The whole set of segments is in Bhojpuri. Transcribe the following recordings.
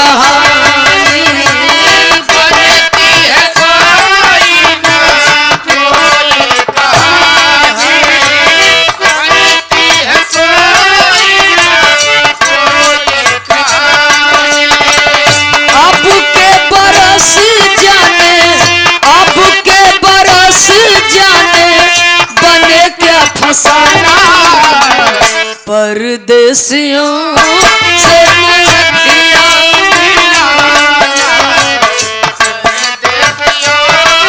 कहानी बनती है कोई ना कोई कहानी बनती है कोई ना कोई कहानी। अब के बरस जाने, अब के बरस जाने बने क्या फसाना परदेसियों से नजरिया मिलाना परदेसियों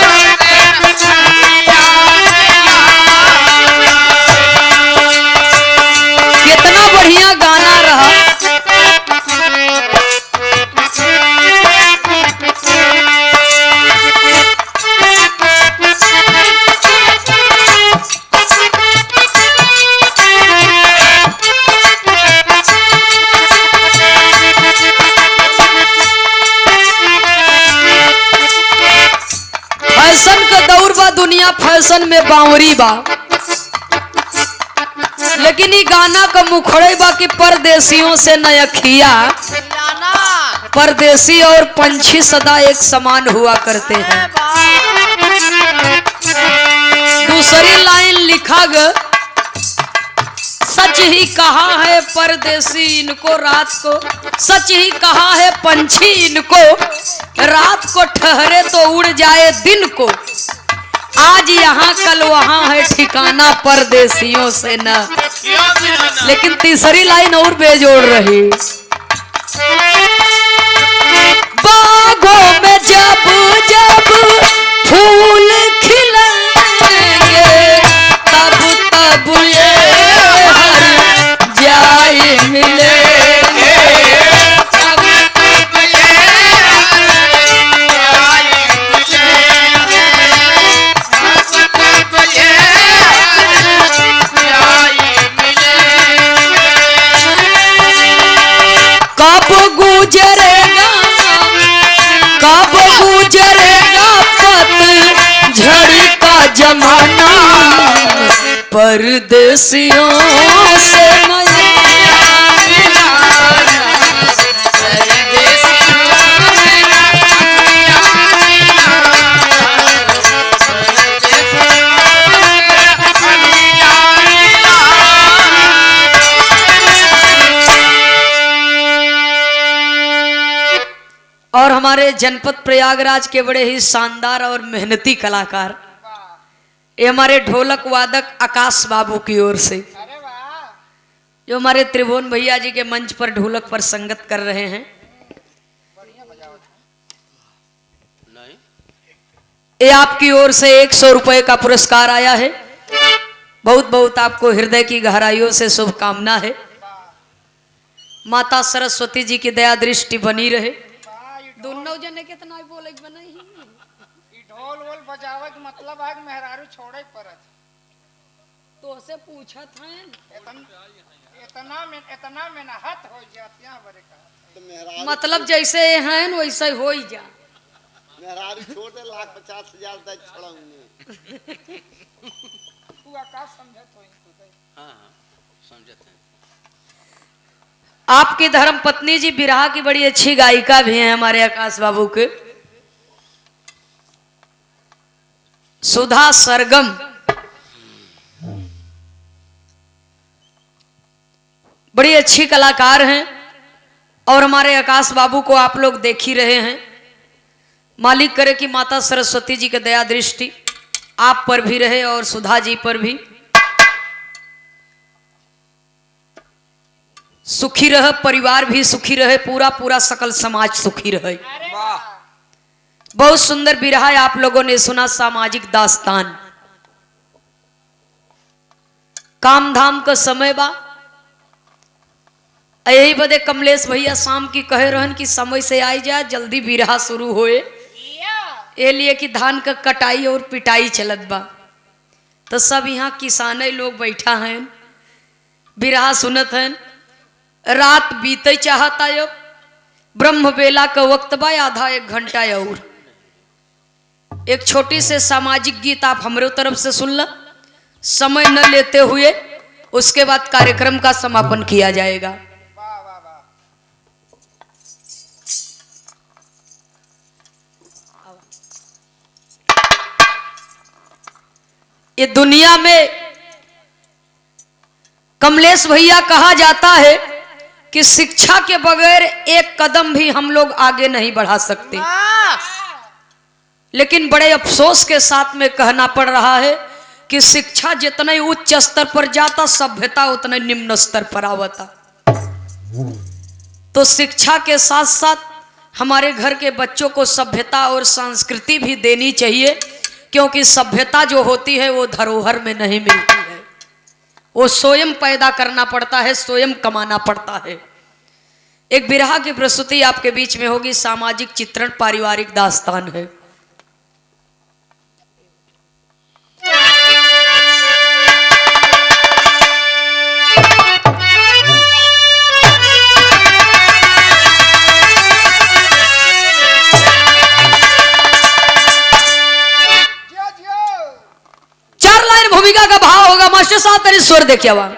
से नजरिया मिलाना। कितना बढ़िया गाना रहा। फैशन का दौर बा, दुनिया फैशन में बावरी बा, लेकिन ये गाना का मुखड़े बा कि परदेसियों से नयखिया, परदेसी और पंछी सदा एक समान हुआ करते हैं। दूसरी लाइन लिखा ग, सच ही कहा है परदेसी इनको रात को, सच ही कहा है पंछी इनको रात को ठहरे तो उड़ जाए दिन को, आज यहाँ कल वहाँ है ठिकाना परदेसियों से न। लेकिन तीसरी लाइन और बेजोड़ रही, बागों में जब जब फूल खिलेंगे तब तब ये हर जाए मिलेंगे, तब तब ये हर जाए मिलेंगे, तब तब ये हर जाए मिलेंगे। कब गुजरेगा, कब गुजरेगा पतझड़ का जमाना परदेसियों से नजरिया मिलाना, परदेसियों से नजरिया मिलाना, परदेसियों से नजरिया मिलाना। और हमारे जनपद प्रयागराज के बड़े ही शानदार और मेहनती कलाकार, ये हमारे ढोलक वादक आकाश बाबू की ओर से, जो हमारे त्रिभुवन भैया जी के मंच पर ढोलक पर संगत कर रहे हैं, ये आपकी ओर से 100 रुपए का पुरस्कार आया है। बहुत बहुत आपको हृदय की गहराइयों से शुभकामना है। माता सरस्वती जी की दया दृष्टि बनी रहे। दोनों जने कितना बोले बनाई ढोल वोल बजावे के मतलब आग मेहरारू छोड़े परत तो से पूछत हैं इतना मेहनत हो जाती है बरे का मतलब जैसे हैं वैसे हो ही जा। मेहरारू छोड़ दे 1,50,000 तक छोड़ाऊंगी। तू आकाश समझत होई तू। हाँ समझत है। आपकी धर्म पत्नी जी बिरहा की बड़ी अच्छी गायिका भी हैं हमारे आकाश बाबू के, सुधा सरगम। बड़ी अच्छी कलाकार हैं और हमारे आकाश बाबू को आप लोग देख ही रहे हैं। मालिक करे कि माता सरस्वती जी की दया दृष्टि आप पर भी रहे और सुधा जी पर भी। सुखी रहे परिवार भी सुखी रहे, पूरा पूरा सकल समाज सुखी रहे। बहुत सुंदर बिरहा आप लोगों ने सुना, सामाजिक दास्तान। काम धाम का समय बा, यही बदे कमलेश भैया शाम की कहे रहन कि समय से आई जाए जल्दी बिरहा शुरू होए, ये लिए कि धान का कटाई और पिटाई चलत बा। तो सब यहाँ किसाने लोग बैठा हैं, बिरहा सुनत हैं। रात बीते चाहता अब, ब्रह्म बेला का वक्त बा, आधा 1 घंटा और। एक छोटी से सामाजिक गीत आप हमारे तरफ से सुन ला, समय न लेते हुए उसके बाद कार्यक्रम का समापन किया जाएगा। ये दुनिया में कमलेश भैया कहा जाता है कि शिक्षा के बगैर एक कदम भी हम लोग आगे नहीं बढ़ा सकते। लेकिन बड़े अफसोस के साथ में कहना पड़ रहा है कि शिक्षा जितने उच्च स्तर पर जाता, सभ्यता उतने निम्न स्तर पर आवता। तो शिक्षा के साथ साथ हमारे घर के बच्चों को सभ्यता और संस्कृति भी देनी चाहिए, क्योंकि सभ्यता जो होती है वो धरोहर में नहीं मिलती है, वो स्वयं पैदा करना पड़ता है, स्वयं कमाना पड़ता है। एक बिरहा की प्रस्तुति आपके बीच में होगी, सामाजिक चित्रण, पारिवारिक दास्तान है। भूमिका का भाव होगा। मास्टर साहब तेरी स्वर देखिए आवा।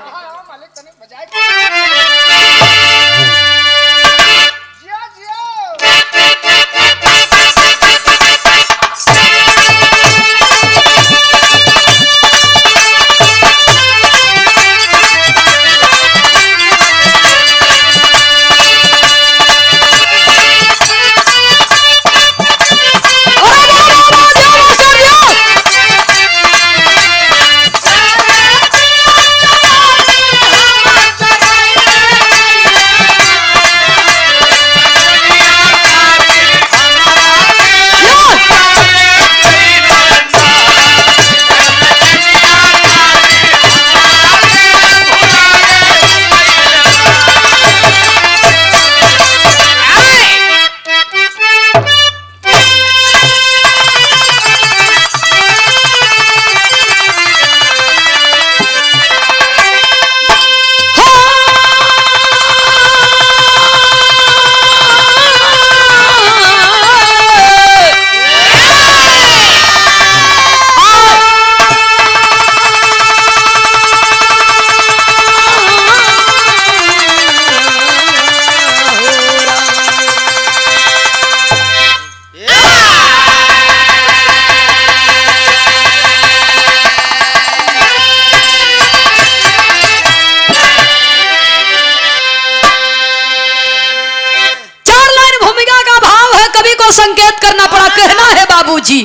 संकेत करना पड़ा, कहना है बाबूजी।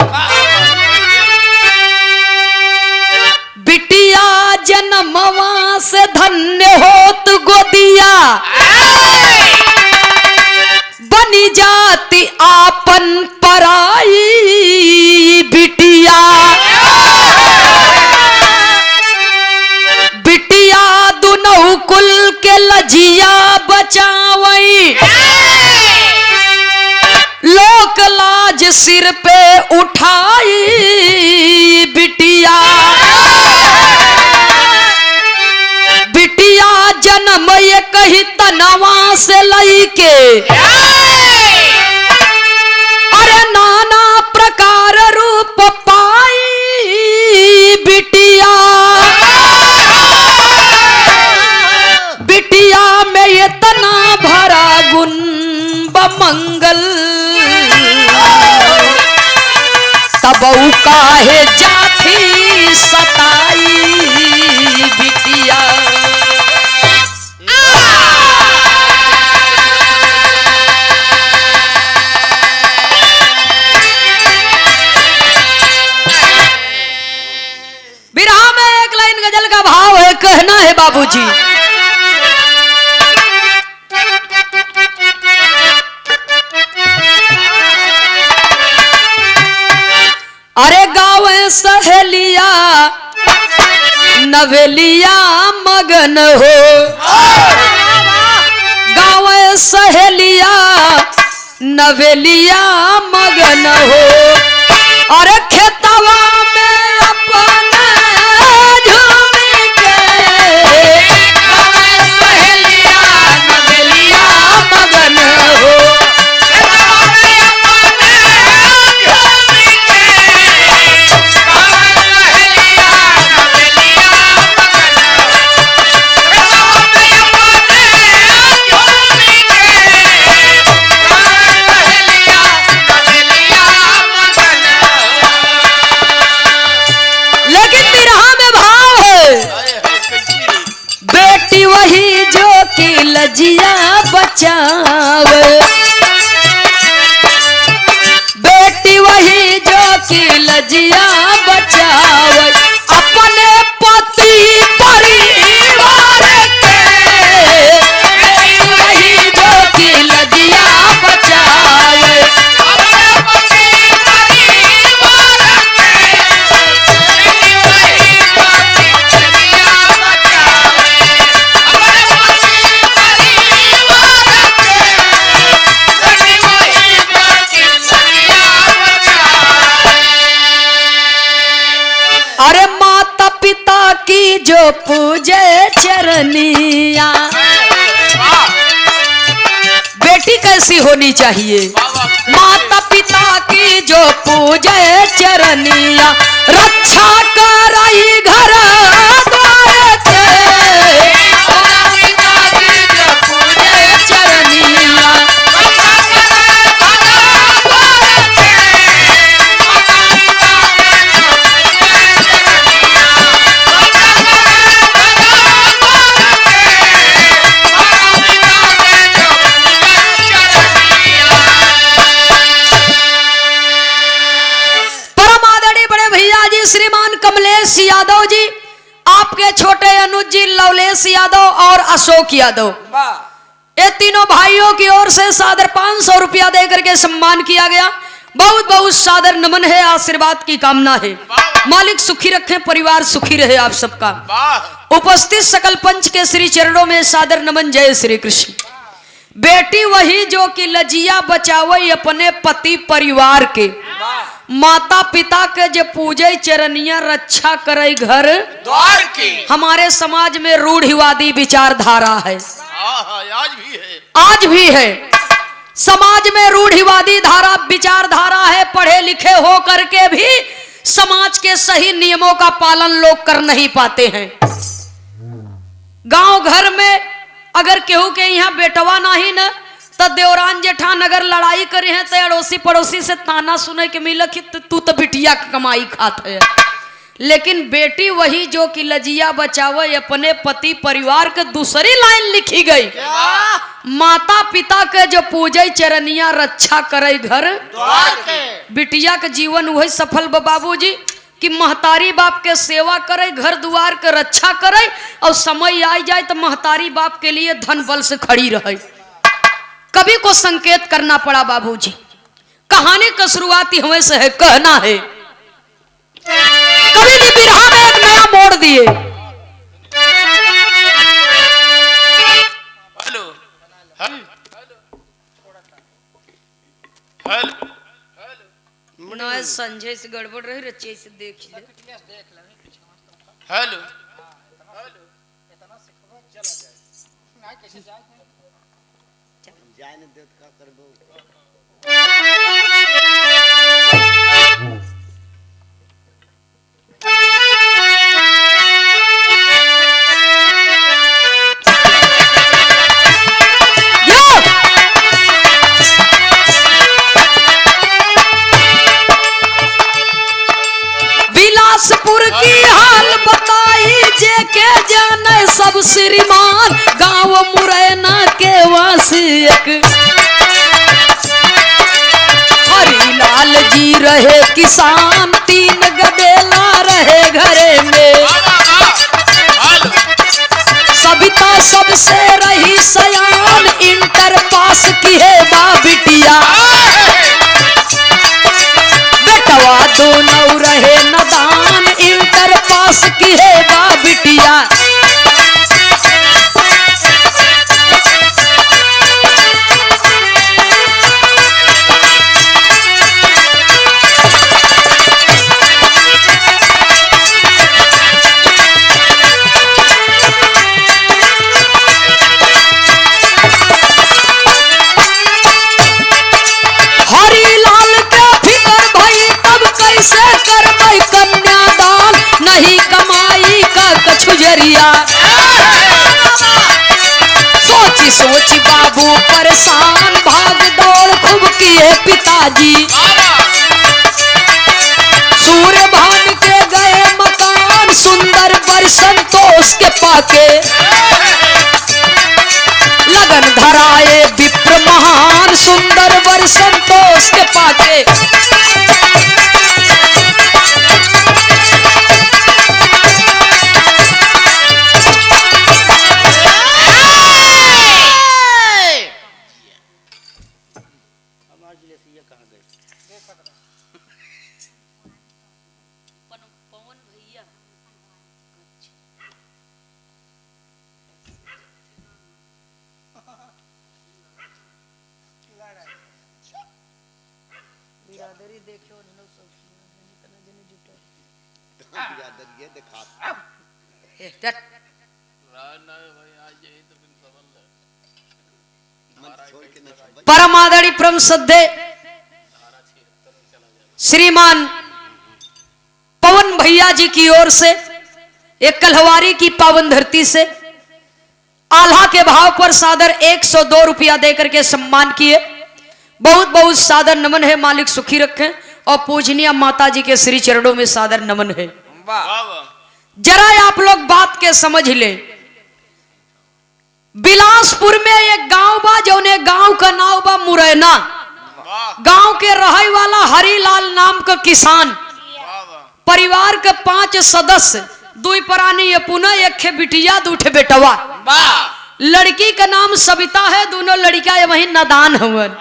बिटिया जन्मवा से धन्य होत गोदिया, बनी जाती आपन पराई बिटिया। बिटिया दुनहु कुल के लजिया बचावई, लोक लाज सिर पे उठाई बिटिया। बिटिया जन्म ये कही तनवा से लई के, अरे नाना प्रकार रूप पाई बिटिया। बिटिया में ये तना भरा गुण बमंगल, तबऊ काहे जाती सताई बिटिया। बिरहा में एक लाइन गजल का भाव है, कहना है बाबूजी। अरे गाँव सहेलिया नवेलिया मगन हो, गाँव सहेलिया नवेलिया मगन हो। अरे खेतवा में अपना झूमी के, गाँव सहेलिया नवेलिया मगन हो। लजिया बचावे। बेटी वही जो कि लजिया बचावे अपने पति परिवार के। बेटी वही जो कि लजिया बचावे अरे माता पिता की जो पूजे चरनिया। बेटी कैसी होनी चाहिए? माता पिता की जो पूजे चरनिया रक्षा कराई घर द्वार के। माता पिता की जो पूजे चरनिया श्रीमान कमलेश यादव जी, आपके छोटे अनुज जी लवलेश यादव और अशोक यादव, ये तीनों भाइयों की ओर से सादर 500 रुपया देकर के सम्मान किया गया। बहुत बहुत सादर नमन है, आशीर्वाद की कामना है। मालिक सुखी रखे, परिवार सुखी रहे आप सबका। उपस्थित सकल पंच के श्री चरणों में सादर नमन। जय श्री कृष्ण। बेटी वही जो कि लजिया बचावे अपने पति परिवार के। माता पिता के जो पूजे चरनिया रक्षा करे घर द्वार की। हमारे समाज में रूढ़िवादी विचारधारा है, आज भी है। समाज में रूढ़िवादी धारा विचारधारा है। पढ़े लिखे हो करके भी समाज के सही नियमों का पालन लोग कर नहीं पाते हैं। गांव घर में अगर केहू के यहाँ बेटवा नहीं न तो देवरान जेठान अगर लड़ाई करे हैं तो अड़ोसी पड़ोसी से ताना सुने के मिल कि तू तो बिटिया का कमाई खात है। लेकिन बेटी वही जो कि लजिया बचावे अपने पति परिवार के दूसरी लाइन लिखी गई। माता पिता के जो पूजे चरनिया रक्षा करे घर द्वार के। बिटिया के जीवन वही सफल बाबूजी कि महतारी बाप के सेवा करे, घर द्वार के रक्षा करे और समय आ जाए तो महतारी बाप के लिए धन बल से खड़ी रहे। कभी को संकेत करना पड़ा बाबूजी। कहानी का शुरुआती हमें से है, कहना है कभी ने बिरहा में एक नया मोड़ दिए। हेलो ना संजय से गड़बड़ रही, रचे से देख ले। हेलो जाने दे तो का करबो। बिलासपुर की हाल बताई जे के जाने सब श्रीमान। गांव मुरैना के वासी एक हरिलाल जी रहे किसान। 3 गदेला रहे घरे में। सविता सबसे रही सयान। इंटर पास की है बा बिटिया। बेटवा दोनों रहे नदान। इंटर पास की है बा बिटिया। सोची सोची बाबू परेशान। भाग दौड़ खूब किए पिताजी। सूर्य भान के गए मकान। सुंदर बर संतोष के पाके लगन धराए विप्र महान सुंदर वर संतोष के पाके ये दिखा मन छोड़ के न समझ परम आदरणीय परम श्रद्धे श्रीमान पवन भैया जी की ओर से एक कलहवारी की पावन धरती से आल्हा के भाव पर सादर 102 रुपया देकर के सम्मान किए। बहुत बहुत सादर नमन है। मालिक सुखी रखें और पूजनीय माता जी के श्री चरणों में सादर नमन है। जरा आप लोग बात के समझ लें। बिलासपुर में एक गांव बा जौने गांव का नाम बा मुरैना। गांव के रहे वाला हरिलाल नाम का किसान, परिवार के 5 सदस्य, 2 प्राणी पुनः 1 बिटिया 2 बेटवा। लड़की का नाम सविता है, दोनों लड़कियां वही नादान हवन।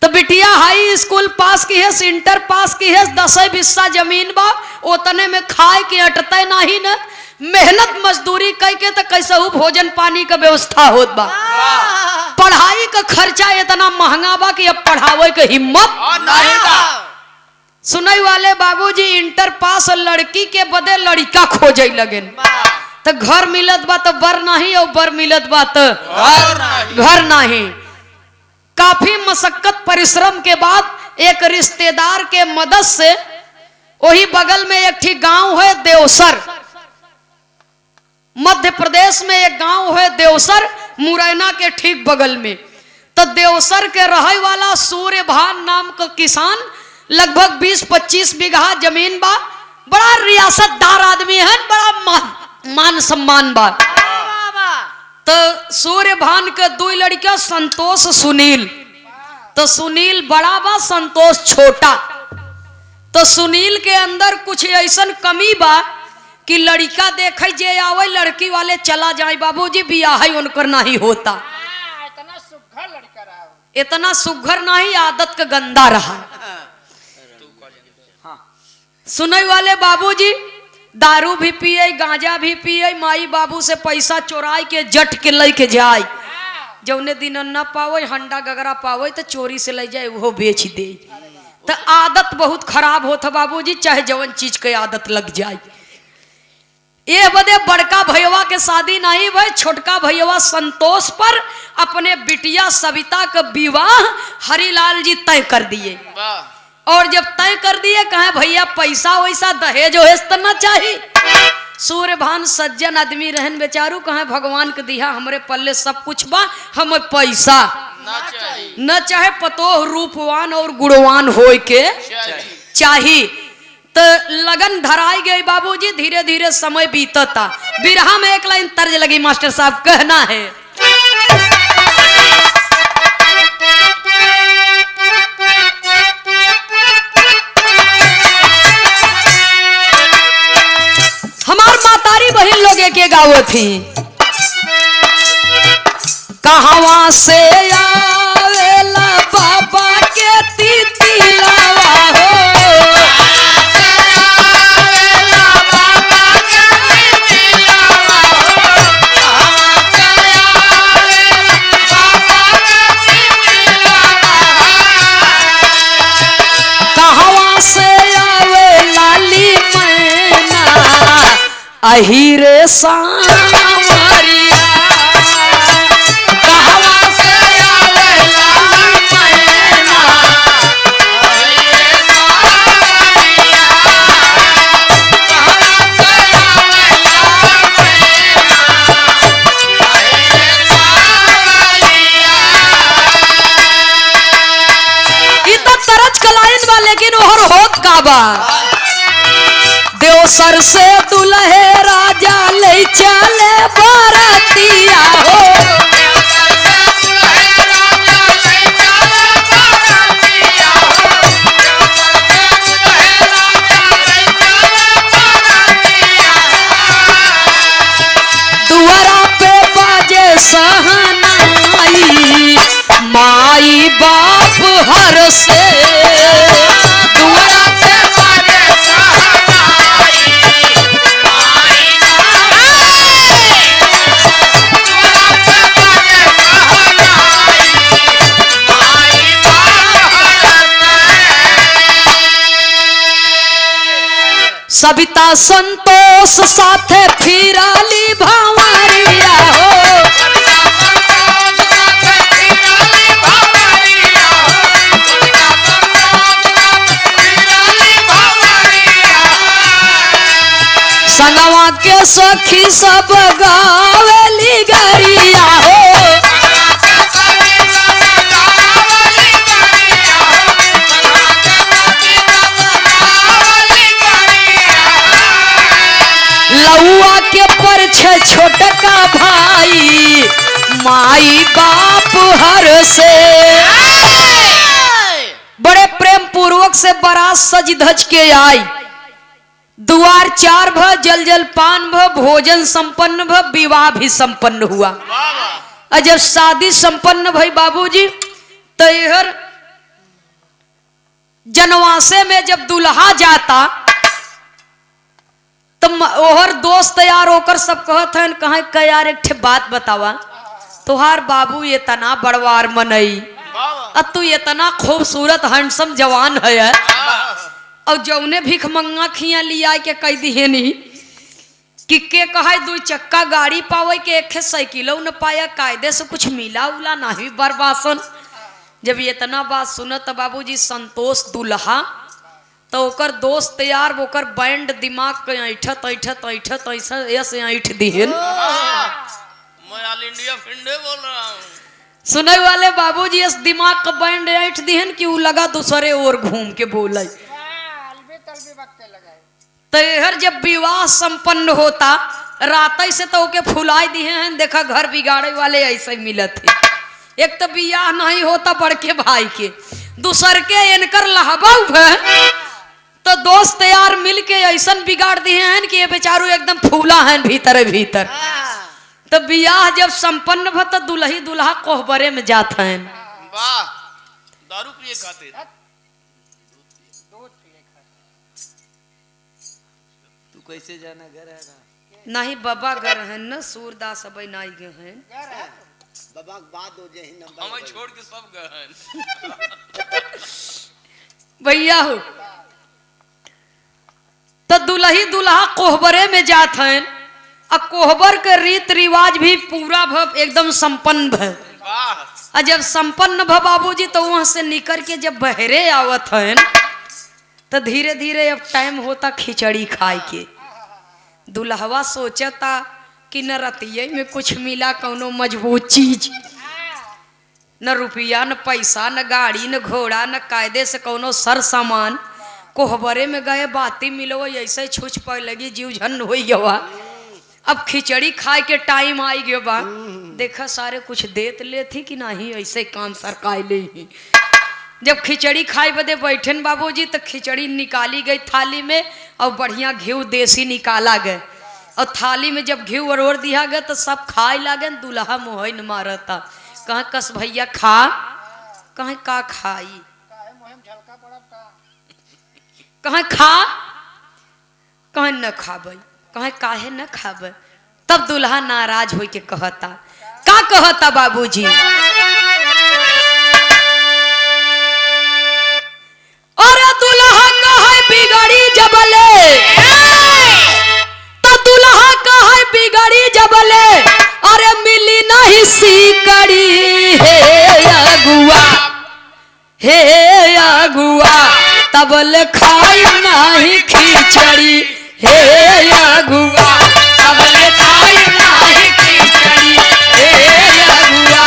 तो बिटिया हाई स्कूल पास की है, इंटर पास की है, 10-20 जमीन बा, उतने में खाए के अटते नहीं न, मेहनत मजदूरी करके तो कैसे भोजन पानी का व्यवस्था होत बा। पढ़ाई का खर्चा इतना महंगा बा कि अब पढ़ावे के हिम्मत नहीं बा। सुनई वाले बाबूजी इंटर पास लड़की के बदे लड़का खोजे लगन। तो घर मिलत बा तो बर नहीं और बर मिलत बा तो घर नहीं। काफी मशक्कत परिश्रम के बाद एक रिश्तेदार के मदद से वही बगल में एक ठीक गांव है देवसर, मध्य प्रदेश में एक गांव है देवसर, मुरैना के ठीक बगल में। तो देवसर के रहे वाला सूर्यभान नाम का किसान, लगभग 20-25 बीघा जमीन बा, बड़ा रियासतदार आदमी है, बड़ा मान सम्मान बा। तो सूर्यभान के 2 लड़कियां संतोष सुनील। तो सुनील बड़ा बा, संतोष छोटा। तो सुनील के अंदर कुछ ऐसा कमी बा कि लड़का देखे जे आवे लड़की वाले चला जाए। बाबूजी बियाह उनकर नहीं होता। इतना सुघर लड़का रहा, इतना सुघर नहीं, आदत का गंदा रहा। सुनई वाले बाबूजी दारू भी पिए, गांजा भी पिए, माई बाबू से पैसा चोराई के जट के लेके जाए। जौने दिन न पावे, हंडा गगरा पावे तो चोरी से ले जाए, वो बेच दे। तो आदत बहुत खराब होता बाबूजी, चाहे जवन चीज के आदत लग जाए। ये बदे बड़का भैया के शादी नहीं भाई, छोटका भैया संतोष पर अपने बिटिया सविता का विवाह हरिलाल जी तय कर दिए। और जब तय कर दिए, कहे भैया पैसा वैसा दहेज वहेज तो न चाहिए। सूर्यभान सज्जन आदमी रहन बेचारू, कहे भगवान के दिया हमरे पल्ले सब कुछ बा, हमें पैसा न चाहे, पतोह रूपवान और गुणवान होय के चाहिए। तो लगन धराई गई बाबूजी। धीरे धीरे समय बीतता। बिरहा में एक लाइन तर्ज लगी मास्टर साहब, कहना है हमार मातारी बहन लोग के गाँव थी। कहवा से आवेला बाबा के तितिलावा हो, अहिरे सांवरिया, कहवा से आवेला मैना, अहिरे सांवरिया, कहवा से आवेला मैना, अहिरे सांवरिया। ई तो तरज कलाइन बा, लेकिन ओहर होत का बा। देवसर से दुल्हे राजा ले चले बरतिया हो, से दुआरा पे बाजे सहनाई माई सविता संतोष साथे फिराली भावरिया हो संगवा के सखी सब गावेली गरिया हो लौआ के परछे छोटका भाई माई बाप हर से बड़े प्रेम पूर्वक से बारात सज धज के आई दुआर चार भ जल जल पान भ भोजन संपन्न भ विवाह भी संपन्न हुआ। और जब शादी संपन्न भई बाबूजी तो यहर जनवासे में जब दुल्हा जाता तो ओहर दोस्त यार होकर सब कहत हैं कहे का यार एक ठे बात बतावा तुहार बाबू ये तना बड़वार मनई अब तू इतना खूबसूरत हैंडसम जवान है और जौने भीख मंगा खिया लिया के कह दिए नहीं कि के कहे दो चक्का गाड़ी पावे के एक साइकिलो न पाया कायदे से कुछ मिला उला नहीं बर्बासन। जब इतना बात सुनत बाबूजी संतोष दुल्हा तो ओकर दोस्त यार ओकर बैंड दिमाग के ऐठत ऐठत ऐठत ऐसा ऐसे ऐठ दिहन। मैं ऑल इंडिया फिंडे बोल रहा हूँ। सुने वाले बाबूजी इस दिमाग का बैंड ऐठ दिहन कि वो लगा दूसरे और घूम के बोले। तो हर जब विवाह संपन्न होता रात से तो ओके फुलाई दिए हैं देखा घर बिगाड़े वाले ऐसे मिलत थे। एक तो बियाह नहीं होता बड़के भाई के दूसर के इनकर लहबा तो दोस्त यार मिल के ऐसा बिगाड़ दिए हैं कि ये बेचारू एकदम फूला है भीतर भीतर। तो बियाह जब संपन्न भ तो दुल्ही दुल्हा कोहबरे में जाते हैं। वाह दारू पिए खाते तू कैसे जाना घर है ना नहीं बाबा घर है न सूरदास अब नहीं गए हैं बाबा के बाद हो जाए नंबर हमें छोड़ के सब गए भैया हो तो दुल्ही दुल्हा कोहबरे में जाते हैं और कोहबर के रीत रिवाज भी पूरा भव एकदम संपन्न भ। वाह और जब संपन्न भ बाबूजी तो वहां से निकल के जब बहरे आवत हैं तो धीरे धीरे अब टाइम होता खिचड़ी खाए के। दुल्हवा सोचता कि न रतिये में कुछ मिला कौनो मजबूत चीज न रुपया न पैसा न गाड़ी न घोड़ा न कायदे से कौनो सर सामान कोहबरे में गए बाती मिलो ऐसे छुछ पड़ लगी जीव झन हो गया। अब खिचड़ी खाए के टाइम आई गयो बा देखा सारे कुछ देत ले थी कि नहीं ऐसे काम सरकाई ले ही। जब खिचड़ी खाए बदे बैठन बाबूजी तो खिचड़ी निकाली गई थाली में और बढ़िया घी देसी निकाला गए और थाली में जब घी और दिया गया तो सब खाए लागे। दुल्हा मोहन मारता कहाँ कस भैया खा कहाँ का खाई कहाँ खा कहाँ न खाब कहाँ काहे न खाब। तब दुल्हा नाराज हो के कहता का कहता बाबूजी अरे दुल्हा कहे बिगड़ी जबले तो दुल्हा कहे बिगड़ी जबले अरे मिली नहीं सीकड़ी हे अगुआ तबल खाई नहीं खिचड़ी हे अगुआ तबल खाई नहीं खिचड़ी हे अगुआ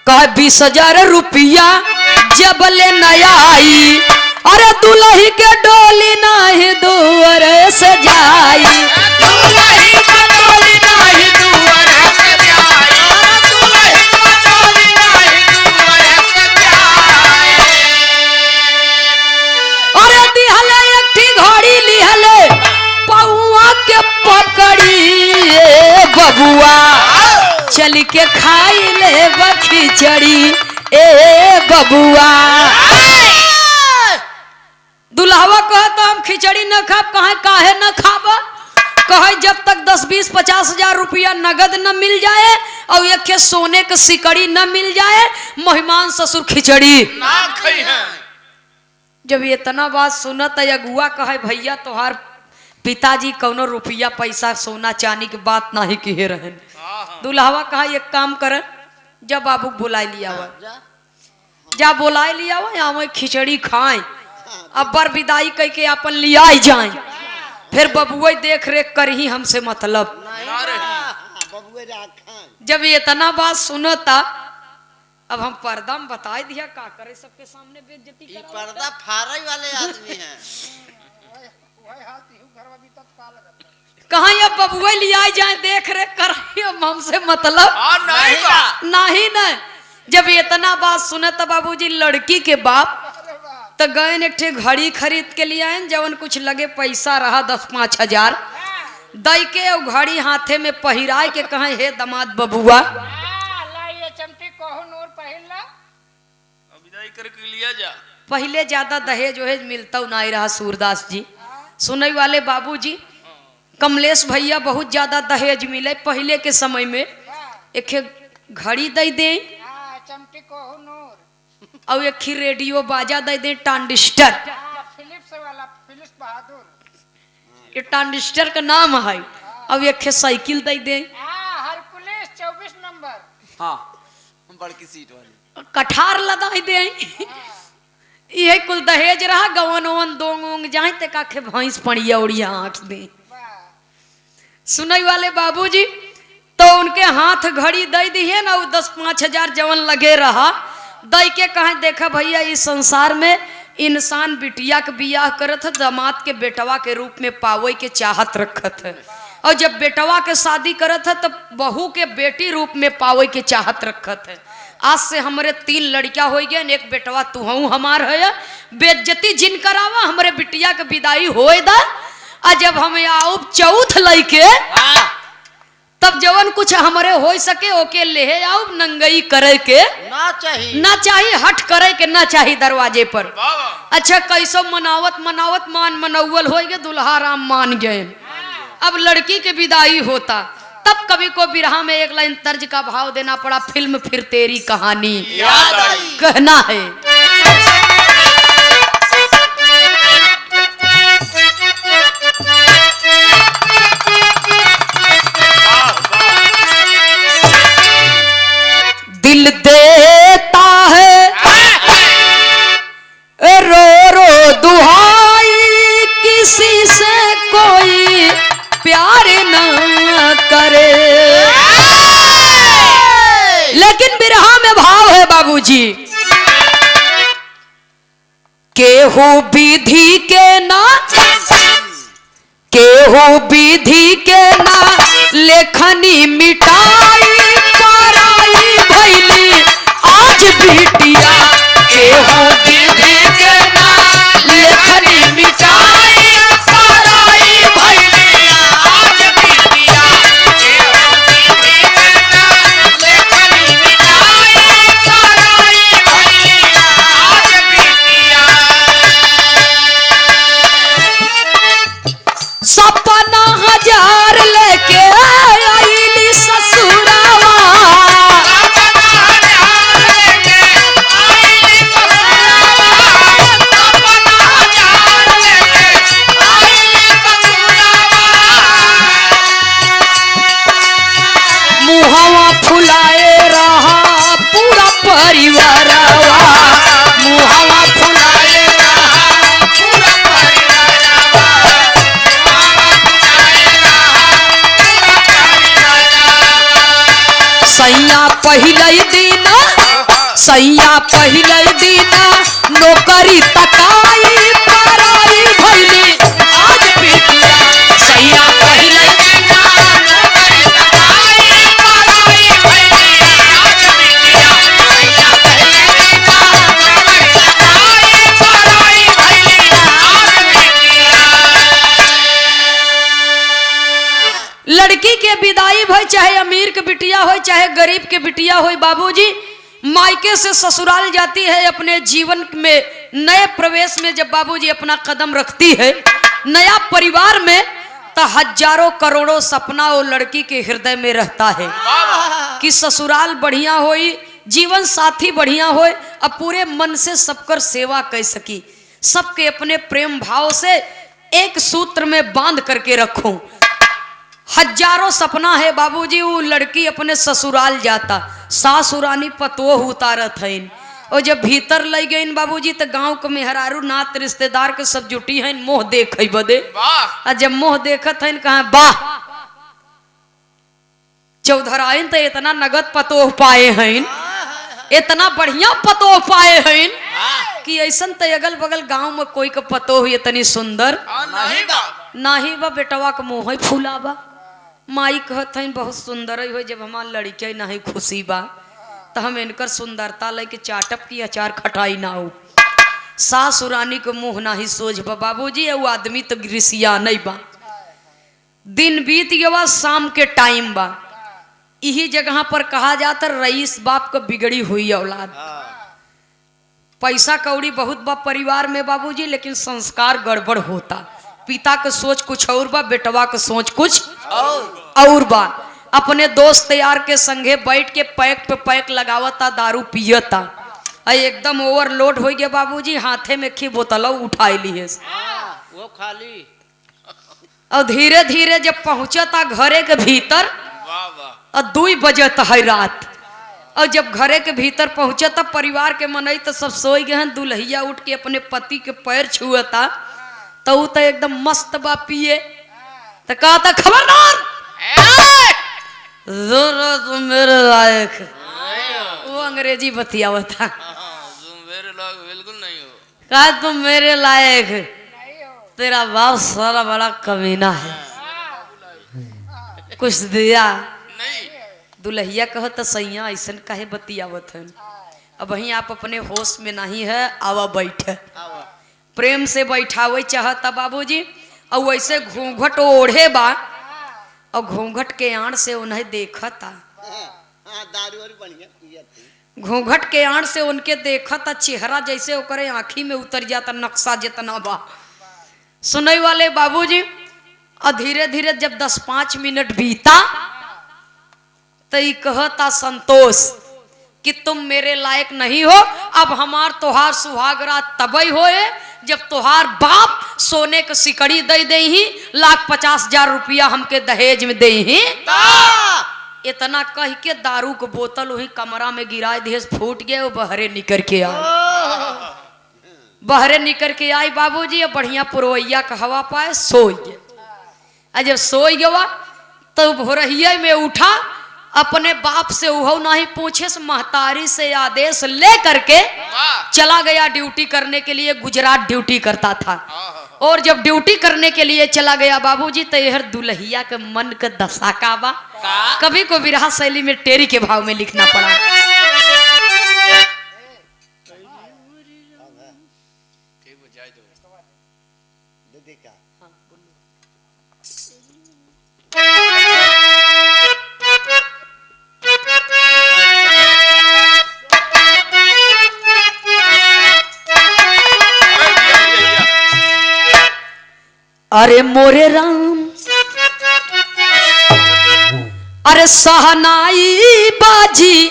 कह 20,000 रुपया जब ले नया आई अरे दुल्ही के डोली नहीं दूर से जाई दुल्ही के डोली बबुआ चल के खाई ले खिचड़ी ए बबुआ। दुल्हवा कहता हम खिचड़ी न खाब, कहे काहे न खाब, कहे जब तक 10, 20, 50 हजार रुपया नगद न मिल जाए और एक सोने के सिकड़ी न मिल जाए मेहमान ससुर खिचड़ी ना खाई है। जब इतना बात सुनत अगुआ कहे भैया तोहार पिताजी कौनो रुपया पैसा सोना चांदी के बात नहीं कहे रहन। दुल्हवा कहा एक काम कर, जब बाबू बुला लिया हुआ जा बुला लिया हुआ यहाँ खिचड़ी खाए, अब बर विदाई कह के अपन लिया जाए, फिर बबुआ देख रेख कर ही हमसे मतलब। जब इतना बात सुनता अब हम पर्दा में बता दिया का करे, सबके सामने बेइज्जती ये पर्दा फाड़े वाले आदमी हैं। कहाँ ये बबुआ लिया जाए देख रेख कर हमसे मतलब नहीं न। जब इतना बात सुने तो बाबूजी लड़की के बाप तो गए एक ठे घड़ी खरीद के लिए आए, जवन कुछ लगे पैसा रहा 10-5 हजार दई के घड़ी हाथे में पहिराए के कहे हे दमाद बबुआ करके लिया जा। पहले ज्यादा दहेज वहेज मिलता नहीं रहा सूरदास जी, सुनने वाले बाबूजी कमलेश भैया बहुत ज्यादा दहेज मिले पहले के समय में। एक घड़ी दे दे और एक रेडियो बाजा दे दे ट्रांजिस्टर, फिलिप्स बहादुर ये ट्रांजिस्टर का नाम है, और एक साइकिल दे दे हरकुलिस 24 नंबर, हाँ बड़की सीट वाली कठार लदा दे। ये कुल दहेज रहा, गवन वन दोंग वोंग जाए ते काखे भैंस पड़िया उड़िया आँख दे। सुनई वाले बाबूजी तो उनके हाथ घड़ी दे दिए ना, 10-5 हजार जवन लगे रहा दई के कहे देखा भैया इस संसार में इंसान बिटिया के बियाह करत है दामाद के बेटवा के रूप में पावे के चाहत रखत है, और जब बेटवा के शादी करत है तो बहू के बेटी रूप में पावे के चाहत रखत है। आज से हमारे 3 लड़किया हो गए, एक बेटवा तुहू हमार है, बेइज्जती जिन करावा हमारे बिटिया के विदाई होए दा। आ जब हम आओ चौथ लइके तब जवन कुछ हमारे हो सके ओके ले आओ, नंगई करे के ना चाहिए हट करे के ना चाहिए दरवाजे पर। अच्छा कैसो मनावत मान मनौवल हो गए, दुल्हा राम मान गए। अब लड़की के विदाई होता तब कभी को बिरहा में एक लाइन तर्ज का भाव देना पड़ा, फिल्म फिर तेरी कहानी याद आई कहना है। दिल देता है रो रो दुहाई, किसी से कोई प्यार न करे। लेकिन बिरहा में भाव है बाबूजी, केहू विधि के ना लेखनी मिटाई पराई भैली आज बिटिया, केहू विधि के ना लेखनी मिटाई पराई भैली आज बिटिया, केहू विधि के ना लेखनी मिटाई पराई भैली आज बिटिया। सपना हजार लेके आईली ससुरावा, मुहवा फुलाए रहा पूरा परिवारवा, मुहवा फुलाए रहा पूरा परिवारवा, सैया पहले दिन नौकरी तकाई पराई भैली आज बिटिया, सैया पहले दिन नौकरी तकाई पराई भैली आज बिटिया, सैया पहले दिन नौकरी तकाई पराई भैली आज बिटिया। लड़की के विदाई भई, चाहे अमीर के बिटिया हो चाहे गरीब के बिटिया हो बाबूजी, मायके से ससुराल जाती है अपने जीवन में नए प्रवेश में जब बाबूजी अपना कदम रखती है नया परिवार में, तो हजारों करोड़ों सपना वो लड़की के हृदय में रहता है कि ससुराल बढ़िया होई, जीवन साथी बढ़िया होए, अब पूरे मन से सबकर सेवा कर सकी, सबके अपने प्रेम भाव से एक सूत्र में बांध करके रखूं। हजारों सपना है बाबूजी, वो लड़की अपने ससुराल जाता, सासुरानी पतोह उतारत है, और जब भीतर ले गई बाबूजी तो गांव के मेहरारू नात रिश्तेदार के सब जुटी हैं मोह देख बदे। और जब मोह देखत है कहा वाह चौधराइन तो इतना नगद पतोह पाए हैं, इतना बढ़िया पतोह पाए हैं कि ऐसा तो अगल बगल गांव में कोई का पतोह इतनी सुंदर नाही बा। बेटवा के मोह फूला बा, माई कहत है बहुत सुंदर हो, जब हमार लड़के नहीं खुशी बा तो हम इनकर सुंदरता लेके चाटप की अचार खटाई ना हो। सासुरानी को मुँह ना ही सोच बा बाबूजी, वो आदमी तो ग्रिसिया नहीं बा। दिन बीत गया, शाम के टाइम बा, यही जगह पर कहा जाता रईस बाप को बिगड़ी हुई औलाद। पैसा कौड़ी बहुत बा परिवार में बाबूजी, लेकिन संस्कार गड़बड़ होता। पिता का सोच कुछ और बा, बेटवा का सोच कुछ और बा। अपने दोस्त यार के संगे बैठ के पैक पे पैक लगावता, दारू पियता, एकदम ओवरलोड हो गया बाबूजी, हाथे में खी बोतल उठा लिए वो खाली। और धीरे धीरे जब पहुंचता घरे के भीतर और 2 बजत है रात, और जब घरे के भीतर पहुंचता परिवार के मनई तो सब सोई गए हैं। दुल्हिया उठ के अपने पति के पैर छुअता, तो वो तो एकदम मस्त बा पिए, तो कहता खबरदार जरा तुम मेरे लायक। वो अंग्रेजी बतियावता, मेरे लायक बिल्कुल नहीं हो। कहा तुम मेरे लायक, तेरा बाप सारा बड़ा कमीना है, कुछ दिया नहीं। दुल्हिया कहो तो सैया ऐसा काहे बतियावत है, अब वहीं आप अपने होश में नहीं है, आवा बैठ। प्रेम से बैठावे चाहता बाबूजी, और वैसे घूंघट ओढ़े बा, और घूंघट के आड़ से उन्हें देखता, घूंघट के आड़ से उनके देखता चेहरा जैसे ओकरे आँखी में उतर जाता नक्शा जितना बा। सुनई वाले बाबूजी, और धीरे धीरे जब 10-5 मिनट बीता तो ये कहता संतोष कि तुम मेरे लायक नहीं हो, अब हमार तोहार सुहागरा तबई होए जब तोहार बाप सोने के सिकड़ी दे दे ही, 1,50,000 रुपया हमके दहेज में दे ही। इतना कह के दारू के बोतल वही कमरा में गिराए दिए, फूट गए, वो बहरे निकल के आई। बहरे निकल के आई बाबूजी, बढ़िया पुरवैया का हवा पाए सोई गए। जब सोई गवा तो भोरहिया में उठा, अपने बाप से उहो नहीं पूछे, से महतारी से आदेश ले करके चला गया ड्यूटी करने के लिए। गुजरात ड्यूटी करता था, और जब ड्यूटी करने के लिए चला गया बाबूजी तो यह दुल्हिया के मन का दशा का बा, कभी को विरहा शैली में टेरी के भाव में लिखना पड़ा। अरे मोरे राम, अरे सहनाई बाजी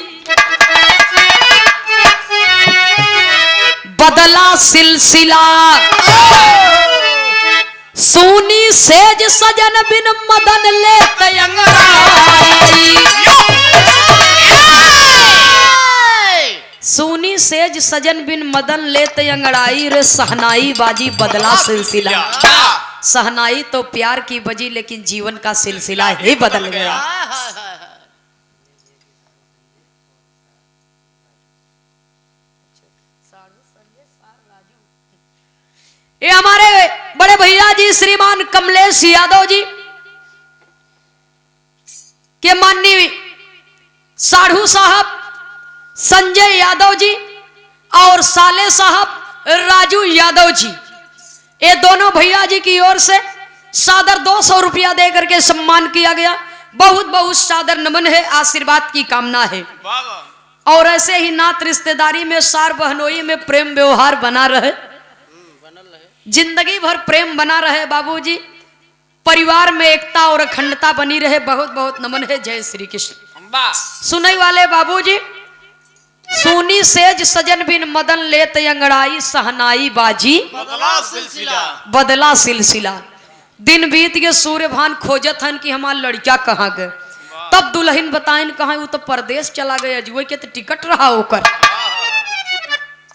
बदला सिलसिला, सोनी सेज सजन बिन मदन लेते अंगड़ाई। सोनी सेज सजन बिन मदन लेते अंगड़ाई, रे सहनाई बाजी बदला सिलसिला। सहनाई तो प्यार की बजी, लेकिन जीवन का सिलसिला ही बदल गया। ये हमारे बड़े भैया जी श्रीमान कमलेश यादव जी के माननीय साधु साहब संजय यादव जी और साले साहब राजू यादव जी, ये दोनों भैया जी की ओर से सादर 200 रुपया दे करके सम्मान किया गया। बहुत बहुत सादर नमन है, आशीर्वाद की कामना है। वाह वाह। और ऐसे ही नात रिश्तेदारी में, सार बहनोई में प्रेम व्यवहार बना रहे, जिंदगी भर प्रेम बना रहे बाबूजी। परिवार में एकता और अखंडता बनी रहे। बहुत बहुत नमन है। जय श्री कृष्ण। वाह। सुनई वाले बाबूजी, सुनी सेज सजन बिन मदन लेत अंगड़ाई सहनाई बाजी बदला सिलसिला। बदला सिलसिला। दिन बीत गए, सूर्यभान खोजत हन कि हमार लड़का कहाँ गए। तब दुल्हन बताइन कहाँ, वो तो परदेश चला गया जुए के तो टिकट रहा होकर।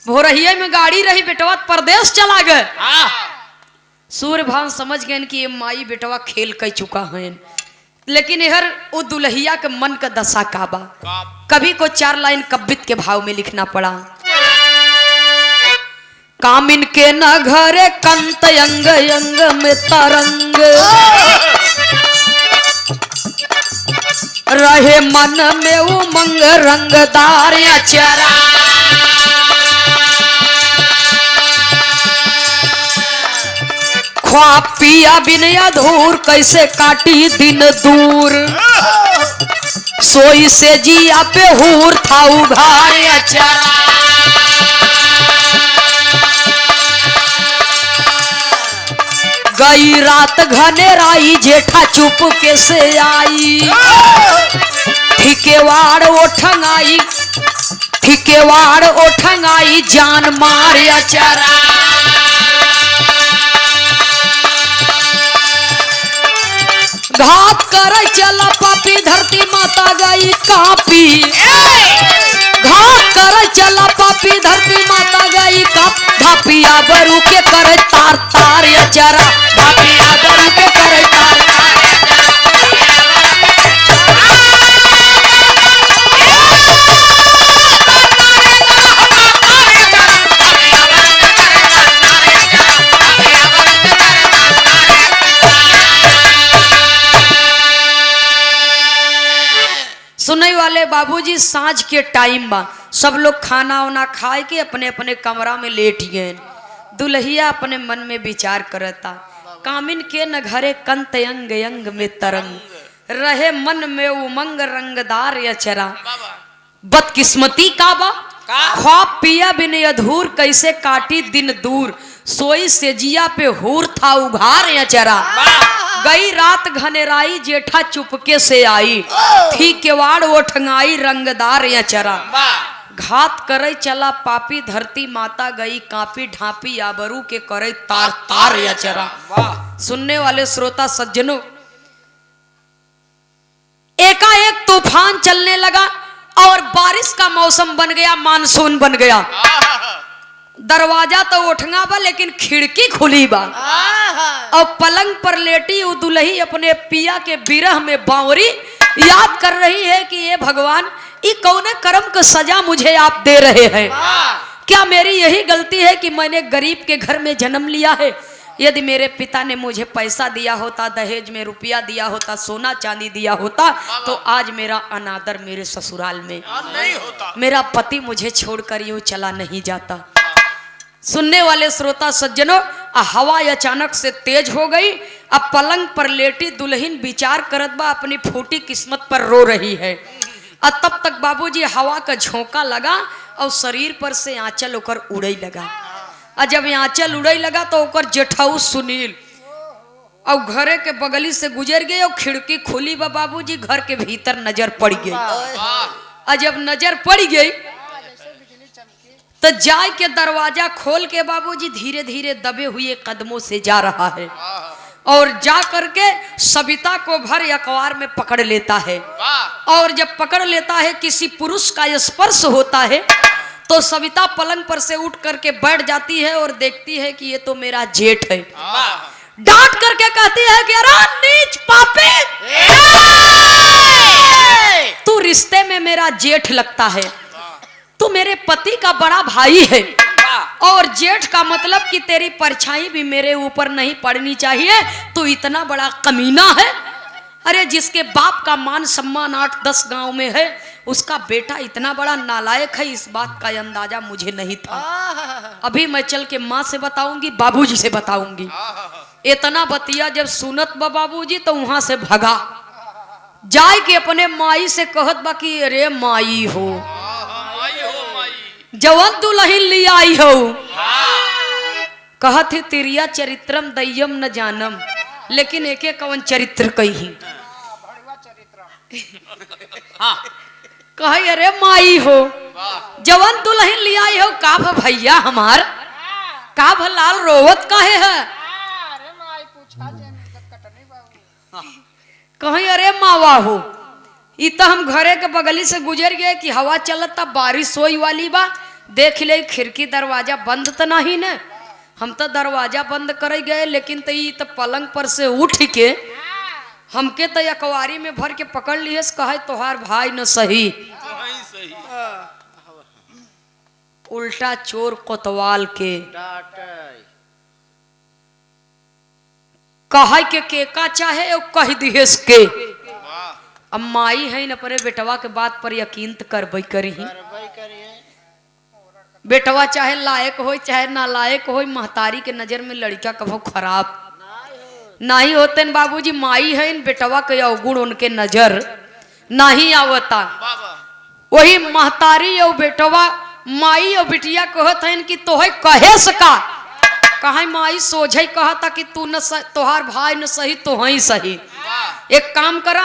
भोरहिया में गाड़ी रही, बेटवा परदेश चला गए। सूर्यभान समझ गए कि ये माई बेटवा खेल कर चुका है। लेकिन यहर वो दुल्हिया के मन का दशा काबा। कभी को 4 लाइन कब्बित के भाव में लिखना पड़ा। कामिन के न घरे कंत अंग अंग में तरंग रहे, मन में उमंग रंगदार अचरा। ख्वाब पिया बिन अधूर कैसे काटी दिन दूर, सोई से जिया पे हूर था उघार अचरा। गई रात घनेराई जेठा चुप के से आई, ठिकेवाड़ ओठंगाई ठिकेवाड़ ओठंगाई जान मार अचरा। घात कर चला पापी धरती माता गई कापी, घात कर चला पापी धरती माता गई काप। धापिया बरू के करे तार तार अचरा, धापिया बरू के करे तार तार। सुनने वाले बाबूजी, सांझ के टाइम बा, सब लोग खाना वाना खाए के अपने अपने कमरा में लेट गए। दुल्हिया अपने मन में विचार करता, कामिन के न घरे कंत अंग अंग में तरंग रहे, मन में उमंग रंगदार अचरा। बदकिस्मती का बा, ख्वाब पिया बिन अधूर कैसे काटी दिन दूर, सोई से जिया पे हूर था उघार अचरा। गई रात घनेराई जेठा चुपके से आई, थी केवाड़ ओठंगाई रंगदार अचरा। घात करे चला पापी धरती माता गई कापी, ढापी आबरू के करे तार तार अचरा। सुनने वाले श्रोता सज्जनों, एकाएक तूफान चलने लगा और बारिश का मौसम बन गया, मानसून बन गया। दरवाजा तो उठंगा बा लेकिन खिड़की खुली बा, और पलंग पर लेटी वो दुल्ही अपने पिया के विरह में बावरी याद कर रही है कि ये भगवान, ये कौन कर्म का सजा मुझे आप दे रहे हैं। क्या मेरी यही गलती है कि मैंने गरीब के घर में जन्म लिया है? यदि मेरे पिता ने मुझे पैसा दिया होता, दहेज में रुपया दिया होता, सोना चांदी दिया होता, तो आज मेरा अनादर मेरे ससुराल में नहीं होता। मेरा पति मुझे छोड़कर यूं चला नहीं जाता। सुनने वाले श्रोता सज्जनों, हवा अचानक से तेज हो गई। अब पलंग पर लेटी दुल्हन विचार करत बा, अपनी फूटी किस्मत पर रो रही है। और तब तक बाबूजी हवा का झोंका लगा और शरीर पर से आंचल होकर उड़ई लगा। और जब आंचल उड़ई लगा तो ओकर जेठाऊ सुनील और घरे के बगली से गुजर गए और खिड़की खुली बा बाबूजी, घर के भीतर नजर पड़ गई। और जब नजर पड़ गई तो जाय के दरवाजा खोल के बाबूजी धीरे धीरे दबे हुए कदमों से जा रहा है और जा करके सविता को भर अखबार में पकड़ लेता है। और जब पकड़ लेता है, किसी पुरुष का स्पर्श होता है तो सविता पलंग पर से उठ करके बैठ जाती है और देखती है कि ये तो मेरा जेठ है। डांट करके कहती है कि अरे नीच पापी, तू रिश्ते में मेरा जेठ लगता है, तू मेरे पति का बड़ा भाई है, और जेठ का मतलब कि तेरी परछाई भी मेरे ऊपर नहीं पड़नी चाहिए। तू इतना बड़ा कमीना है। अरे जिसके बाप का मान सम्मान 8-10 गांव में है, उसका बेटा इतना बड़ा नालायक है, इस बात का अंदाजा मुझे नहीं था। अभी मैं चल के माँ से बताऊंगी, बाबूजी से बताऊंगी। इतना बतिया जब सुनत बा बाबूजी तो वहां से भगा जाए के अपने माई से कहत बा कि अरे माई हो, माई हो माई। जवन दुल्हन ले आई हो, कहत है तिरिया चरित्रम दय्यम न जानम, लेकिन एक एक कवन चरित्र कही। भड़वा चरित्र हाँ कहे अरे माई हो, जवन दुल्हन ले आई हो, का भ भैया हमार, का भ लाल रोवत काहे है। अरे माई पूछा जे कटनी बाबू कहीं अरे मावा हो, इ तो हम घरे के बगली से गुजर गए कि हवा चलता, बारिश होई वाली बा, देख ले खिड़की दरवाजा बंद तो नहीं न। हम तो दरवाजा बंद करे गए, लेकिन तो इ तो पलंग पर से उठ के हमके तो अखबारी में भर के पकड़ लिए, कहे तोहार भाई न सही, वही सही। उल्टा चोर कोतवाल के कहे के का चाहे कह दिहेस के। वाह अब माई है न परे बेटवा के बात पर यकीन तो करबई करी। बेटवा चाहे लायक हो चाहे नालायक हो, महतारी के नजर में लड़का कभो खराब नहीं होते न बाबूजी। माई है न बेटवा के अवगुण उनके नजर नहीं आवता। बाबा वही महतारी और बेटवा माई और बिटिया कहत है कि तोहे कहे सका, कहे माई सोझे कहता कि तू न तोहार भाई न सही तो ही सही। वाह एक काम करा,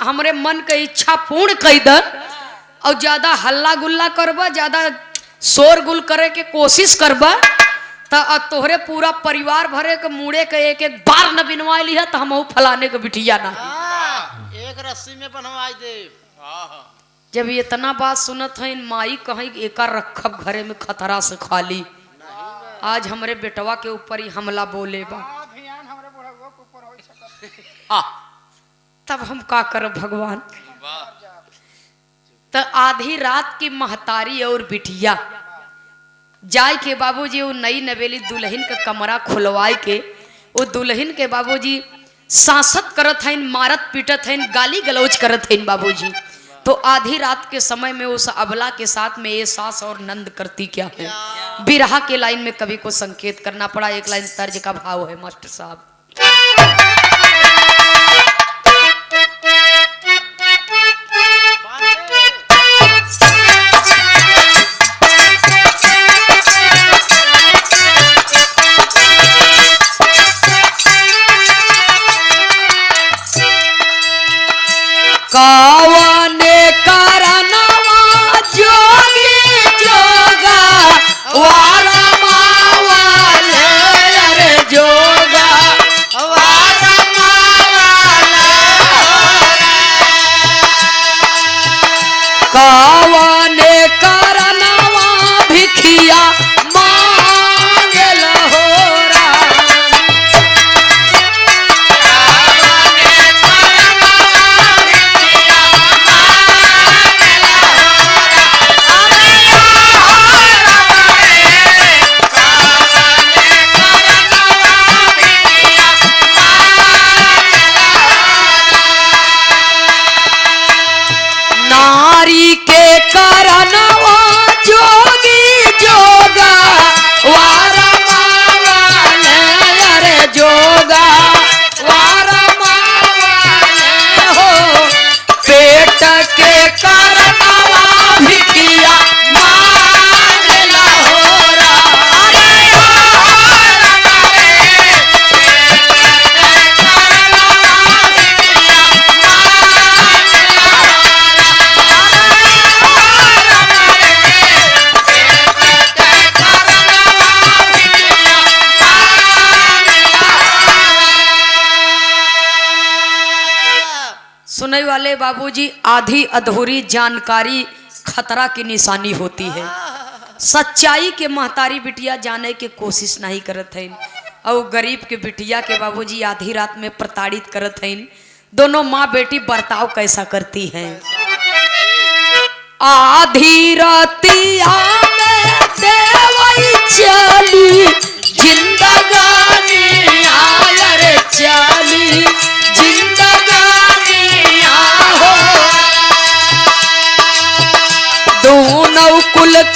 हमरे मन के इच्छा पूर्ण कर द, और ज्यादा हल्ला गुल्ला करबा, ज्यादा शोर गुल करे के कोशिश करबा तो तोहरे पूरा परिवार भरे के मुड़े के एक एक बार न बिनवा लिया तो हम फलाने के बिटिया ना। एक रस्सी में बनवाई दे। हाँ जब इतना बात सुनत है माई कहीं एक रखब घरे में खतरा से खाली, आज हमरे बेटवा के ऊपर ही हमला बोले बा, अभियान हमरे बुढ़वा के ऊपर हो सकत। हाँ तब हम का करब भगवान। वाह तो आधी रात की महतारी और बिटिया जाय के बाबूजी वो नई नवेली दुल्हन का कमरा खुलवाए के, वो दुल्हन के बाबूजी सांसत करत हैं, मारत पीटत हैं, गाली गलौज करत हैं बाबूजी। तो आधी रात के समय में उस अबला के साथ में ये सास और नंद करती क्या है। बिरहा के लाइन में कवि को संकेत करना पड़ा। एक लाइन तर्ज का भाव है मास्टर साहब। कावने करनवा जोगी जोगा वारा मावाले, अरे जोगा वारा मावाले, कावने करनवा भिखिया मांगल होरा। नारी के करनवा जोगी जोगा वारा मावाले, अरे जोगा वारा मावाले हो, पेट के करनवा भिखिया मांगल होरा। सुनने वाले बाबूजी, आधी अधूरी जानकारी खतरा की निशानी होती है। सच्चाई के महतारी बिटिया जाने की कोशिश नहीं करत है, और गरीब के बिटिया के बाबूजी आधी रात में प्रताड़ित करत हैं। दोनों माँ बेटी बर्ताव कैसा करती हैं। आधी रातिया में देवई चली जिंदगानी, आयर चली जिंदगानी हो।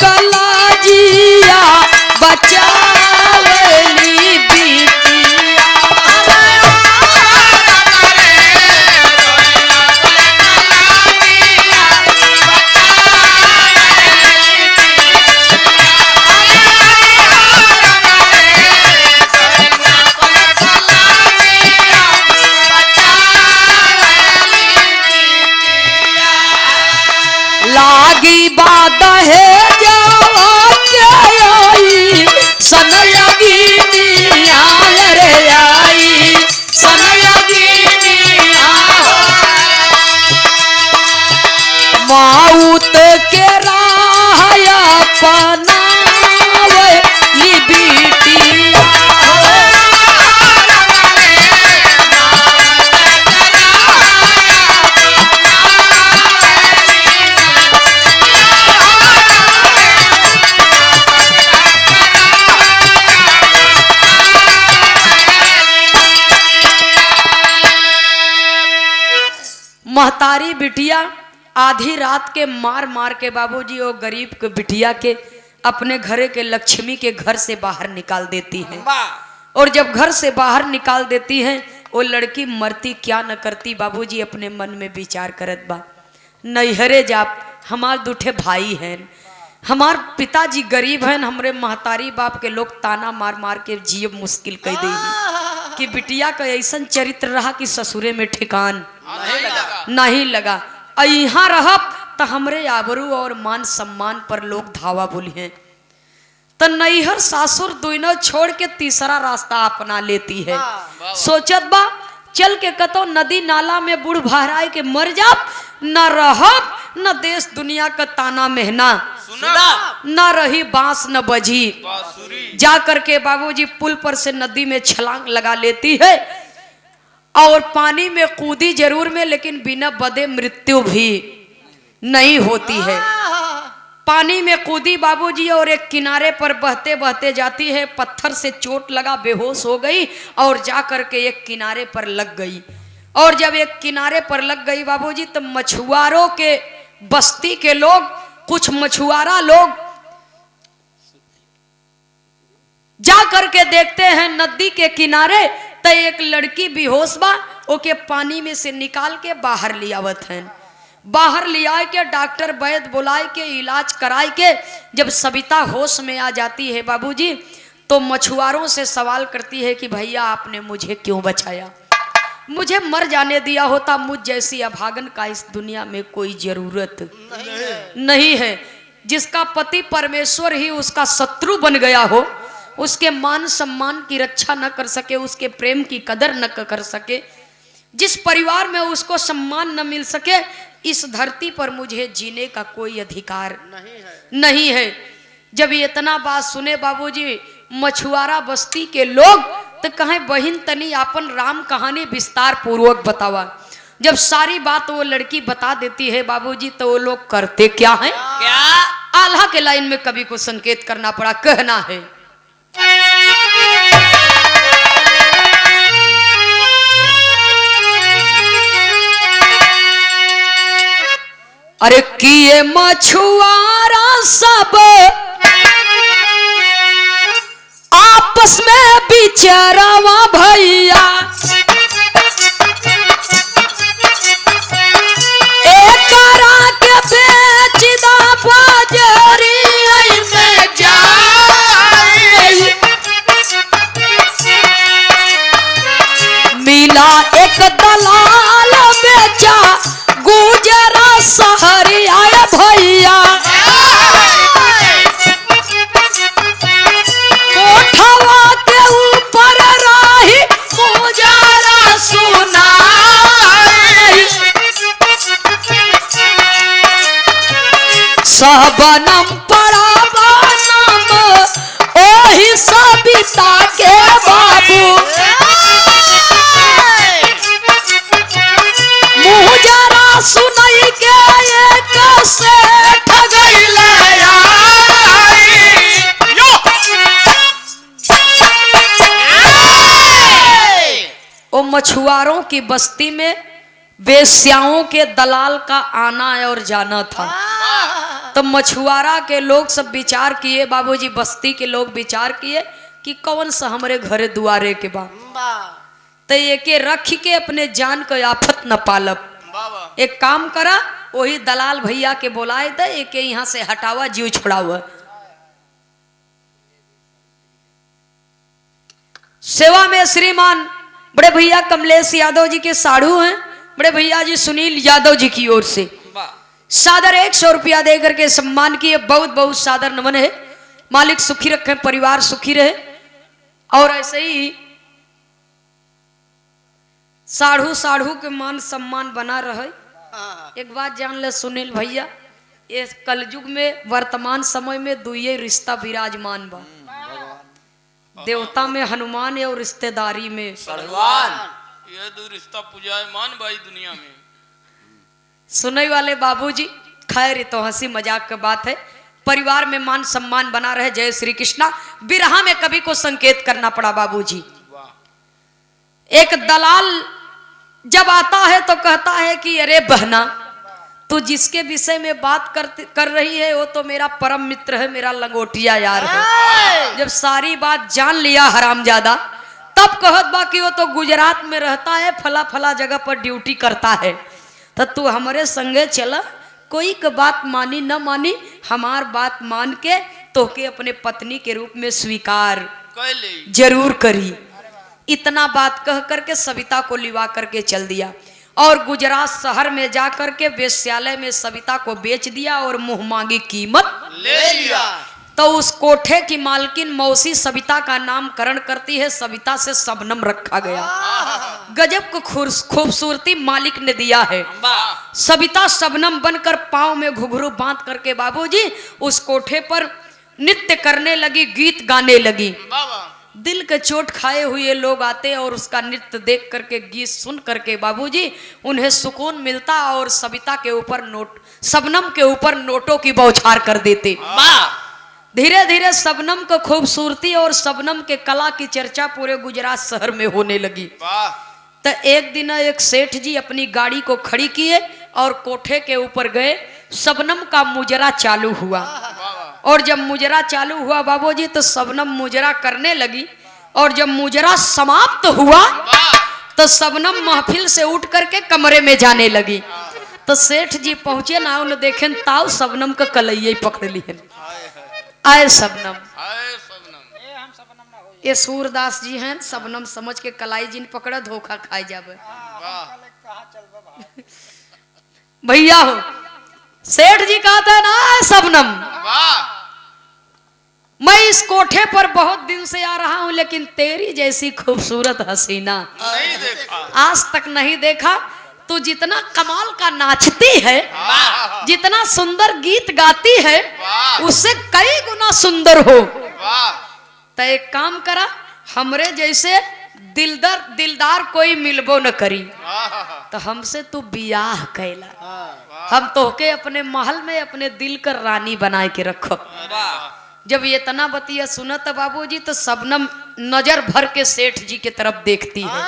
कलाजिया बचावली बिटिया। लागी बात है जावा के आई सन लगी मिया रे आई सन लगी मिया माउत के राया पनावे ली बिटिया। महतारी बिटिया आधी रात के मार मार के बाबूजी और गरीब के बिटिया के अपने घरे के लक्ष्मी के घर से बाहर निकाल देती है। और जब घर से बाहर निकाल देती है वो लड़की मरती क्या न करती बाबूजी अपने मन में विचार करत बा। नैहरे जाप हमार दूठे भाई हैं, हमार पिताजी गरीब हैं, हमरे महतारी बाप के लोग ताना मार मार के जियब मुश्किल कर दी कि बिटिया का ऐसा चरित्र रहा कि ससुरे में ठिकान नहीं लगा। यहाँ रहब तो हमरे आबरू और मान सम्मान पर लोग धावा बोली हैं। तो नैहर सासुर दोनों छोड़ के तीसरा रास्ता अपना लेती है। सोचत बा चल के कतो नदी नाला में बूढ़ भराए के मर जाब, न रहब न देश दुनिया का ताना महना, न रही बांस न बजी। जा करके बाबूजी पुल पर से नदी में छलांग लगा लेती है और पानी में कूदी जरूर में, लेकिन बिना बदे मृत्यु भी नहीं होती है। पानी में कूदी बाबूजी और एक किनारे पर बहते बहते जाती है, पत्थर से चोट लगा बेहोश हो गई और जा करके एक किनारे पर लग गई। और जब एक किनारे पर लग गई बाबूजी तो मछुआरों के बस्ती के लोग, कुछ मछुआरा लोग जा करके देखते हैं नदी के किनारे तो एक लड़की बेहोश बा, ओके पानी में से निकाल के बाहर ले आवत हैं। बाहर ले आए के डॉक्टर वैद्य बुलाए के इलाज कराए के जब सविता होश में आ जाती है बाबूजी तो मछुआरों से सवाल करती है कि भैया आपने मुझे क्यों बचाया, मुझे मर जाने दिया होता, मुझ जैसी अभागन का इस दुनिया में कोई जरूरत नहीं है। जिसका पति परमेश्वर ही उसका शत्रु बन गया हो, उसके मान सम्मान की रक्षा न कर सके, उसके प्रेम की कदर न कर सके, जिस परिवार में उसको सम्मान न मिल सके, इस धरती पर मुझे जीने का कोई अधिकार नहीं है। जब ये इतना बात सुने बाबूजी मछुआरा बस्ती के लोग तो कहे बहिन तनी आपन राम कहानी विस्तार पूर्वक बतावा। जब सारी बात वो लड़की बता देती है बाबूजी तो वो लोग करते क्या हैं? क्या आल्हा के लाइन में कवि को संकेत करना पड़ा, कहना है अरे किए मछुआरा सब आपस में बिचारावा भैया, एक के बेचदा बाजारी में जाए, मिला एक दलाल बेचा गुजरा शहरी आया भैया, कोठवा के ऊपर राही गुजरा सुना, सबनम पड़ा बनम ओही सबिता के बाबू, मुजरा सुनाई के एक से ठगैले ओ मछुआरों की बस्ती में वेश्याओं के दलाल का आना और जाना था। तो मछुआरा के लोग सब विचार किए, बाबूजी बस्ती के लोग विचार किए कि कौन सा हमारे घरे दुआरे के बा, तो एके रख के अपने जान को आफत न पालब। बाबा एक काम करा, वही दलाल भैया के बुलाए दे, एके यहाँ से हटावा, जीव छुड़ावा। सेवा में श्रीमान बड़े भैया कमलेश यादव जी के साढ़ू हैं, बड़े भैया जी सुनील यादव जी की ओर से सादर 100 रुपया दे करके सम्मान किए। बहुत बहुत सादर नमन है। मालिक सुखी रखे, परिवार सुखी रहे, और ऐसे ही साढ़ू साढ़ू के मान सम्मान बना रहे। एक बात जान ले सुनील भैया, ये कलयुग में वर्तमान समय में दुइये रिश्ता विराजमान बा, देवता में हनुमान है और रिश्तेदारी में भगवान। ये दो रिश्ता पुजायमान भाई दुनिया में। सुनने वाले बाबूजी, खैर ये तो हंसी मजाक की बात है, परिवार में मान सम्मान बना रहे। जय श्री कृष्णा। बिरहा में कवि को संकेत करना पड़ा बाबूजी। एक दलाल जब आता है तो कहता है कि अरे बहना, तू जिसके विषय में बात कर रही है वो तो मेरा परम मित्र है, मेरा लंगोटिया यार है। जब सारी बात जान लिया हरामजादा, तब कहत बा कि वो तो गुजरात में रहता है, फला फला जगह पर ड्यूटी करता है, तो तू हमारे संगे चला। कोई का बात मानी न मानी, हमार बात मान के तोके अपने पत्नी के रूप में स्वीकार जरूर करी। इतना बात कह करके सविता को लिवा करके चल दिया और गुजरात शहर में जा करके वेश्यालय में सविता को बेच दिया और मुंह मांगी कीमत ले लिया। तो उस कोठे की मालकिन मौसी सविता का नामकरण करती है, सविता से शबनम रखा गया। गजब को खूबसूरती मालिक ने दिया है। सविता शबनम बनकर पांव में घुघरू बांध करके बाबूजी उस कोठे पर नृत्य करने लगी, गीत गाने लगी। दिल के चोट खाए हुए लोग आते और उसका नृत्य देख करके, गीत सुन करके बाबूजी उन्हें सुकून मिलता और सविता के ऊपर शबनम के ऊपर नोटों की बौछार कर देते। धीरे धीरे शबनम को खूबसूरती और शबनम के कला की चर्चा पूरे गुजरात शहर में होने लगी। तो एक दिन एक सेठ जी अपनी गाड़ी को खड़ी किए और कोठे के ऊपर गए। शबनम का मुजरा चालू हुआ और जब मुजरा चालू हुआ बाबूजी तो शबनम मुजरा करने लगी और जब मुजरा समाप्त हुआ तो शबनम महफिल से उठ करके कमरे में जाने लगी। तो सेठ जी पहुंचे ना, उन्हें देखें ताऊ शबनम का कलैया पकड़ लिए। आए शबनम, ये सूरदास जी हैं, शबनम समझ के कलाई जिन पकड़ा, धोखा खाए जावे भैया हो। सेठ जी कहते हैं ना शबनम, मैं इस कोठे पर बहुत दिन से आ रहा हूं लेकिन तेरी जैसी खूबसूरत हसीना नहीं देखा, आज तक नहीं देखा। तू जितना कमाल का नाचती है, जितना सुंदर गीत गाती है, उससे कई गुना सुंदर हो। तो एक काम करा, हमरे जैसे दिलदार कोई मिलबो न करी, तो हमसे तू बियाह कैला, हम तोहके अपने महल में अपने दिल का रानी बनाए के रखो। जब ये तना बतिया सुनत बाबूजी तो शबनम नजर भर के सेठ जी के तरफ देखती है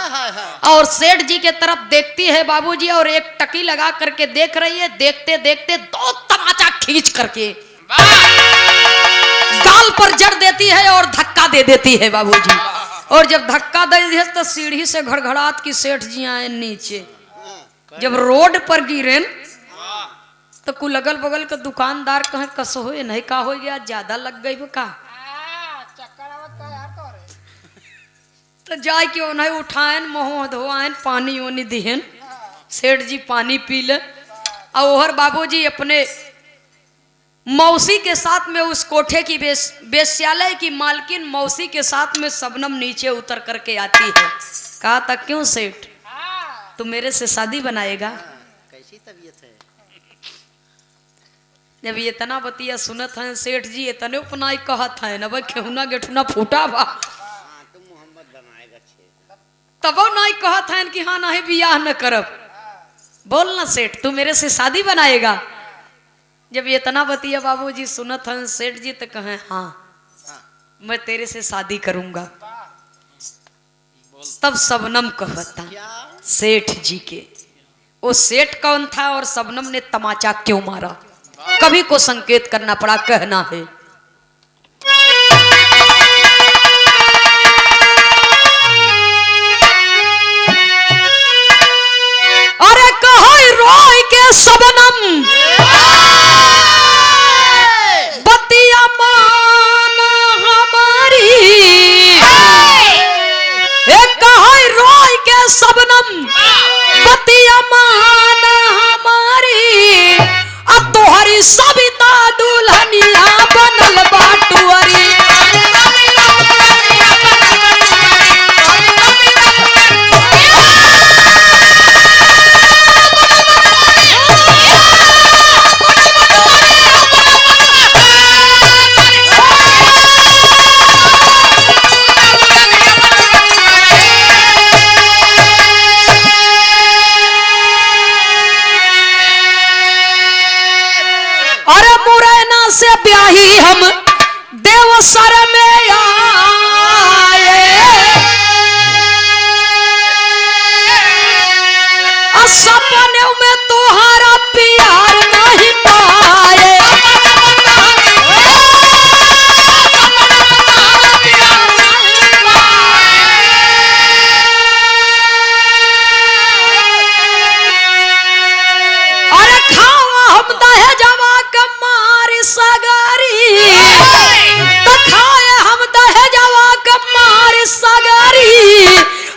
और सेठ जी के तरफ देखती है बाबूजी और एक टकी लगा करके देख रही है। देखते देखते दो तमाचा खींच करके गाल पर जड़ देती है और धक्का दे देती है बाबूजी। और जब धक्का दे दी तो सीढ़ी से घड़घड़ात की सेठ जी आए नीचे। जब रोड पर गिरे तो कुल अगल बगल के दुकानदार कहे कसो हो नहीं का हो गया, ज्यादा लग गई का, तो जाए के उन्हें उठाएन, मुँह धोआन, पानी उनी दिहन। सेठ जी पानी पी ले और बाबूजी अपने मौसी के साथ में उस कोठे की वेश्यालय की मालकिन मौसी के साथ में शबनम नीचे उतर करके आती है। कहा था क्यों सेठ, तू मेरे से शादी बनाएगा? कैसी तबीयत है? जब ये तना बतिया सुनत है सेठ जी इतने उपनाई कहत है ना, भाई केहुना गेठुना फूटा बा, तुम मोहम्मद बनाएगा छे, तबो नहीं कहत है कि हाँ नहीं बियाह न करब। बोल ना सेठ, तू मेरे से शादी बनाएगा? जब ये तना बतिया बाबूजी सुनत है सेठ जी तो कहे हाँ मैं तेरे से शादी करूंगा। तब शबनम कहता सेठ जी के, वो सेठ कौन था और शबनम ने तमाचा क्यों मारा? कवि को संकेत करना पड़ा, कहना है अरे कहो रोई के सबनम बतिया माना हमारी, कहो रोई के सबनम बतिया माना हमारी, अब तोहरी सविता दुल्हनिया बनल बाटुअरी। से ब्याही हम देवसर में आए, सपने में तुम्हारा प्यार नहीं पाए। अरे खावा हम दहेजवा के मारी सगारी, खाए हम दहेजवा के मारी सगारी,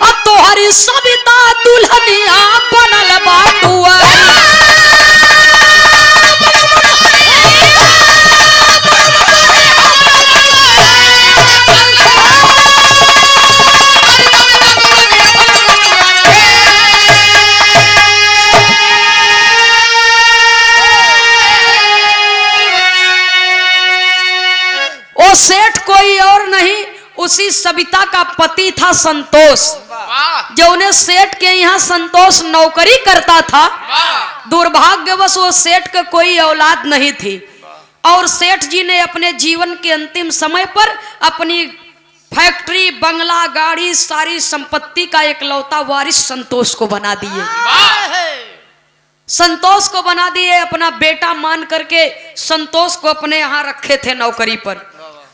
अब तोहरी सविता दुल्हनिया बनल बाटुआ। वो सेठ कोई और नहीं, उसी सविता का पति था संतोष, जो उन्हें सेठ के यहाँ संतोष नौकरी करता था। दुर्भाग्यवश वो सेठ का कोई औलाद नहीं थी, और सेठ जी ने अपने जीवन के अंतिम समय पर अपनी फैक्ट्री, बंगला, गाड़ी, सारी संपत्ति का एकलौता वारिस संतोष को बना दिए। संतोष को बना दिए, अपना बेटा मान करके संतोष को अपने यहाँ रखे थे नौकरी पर।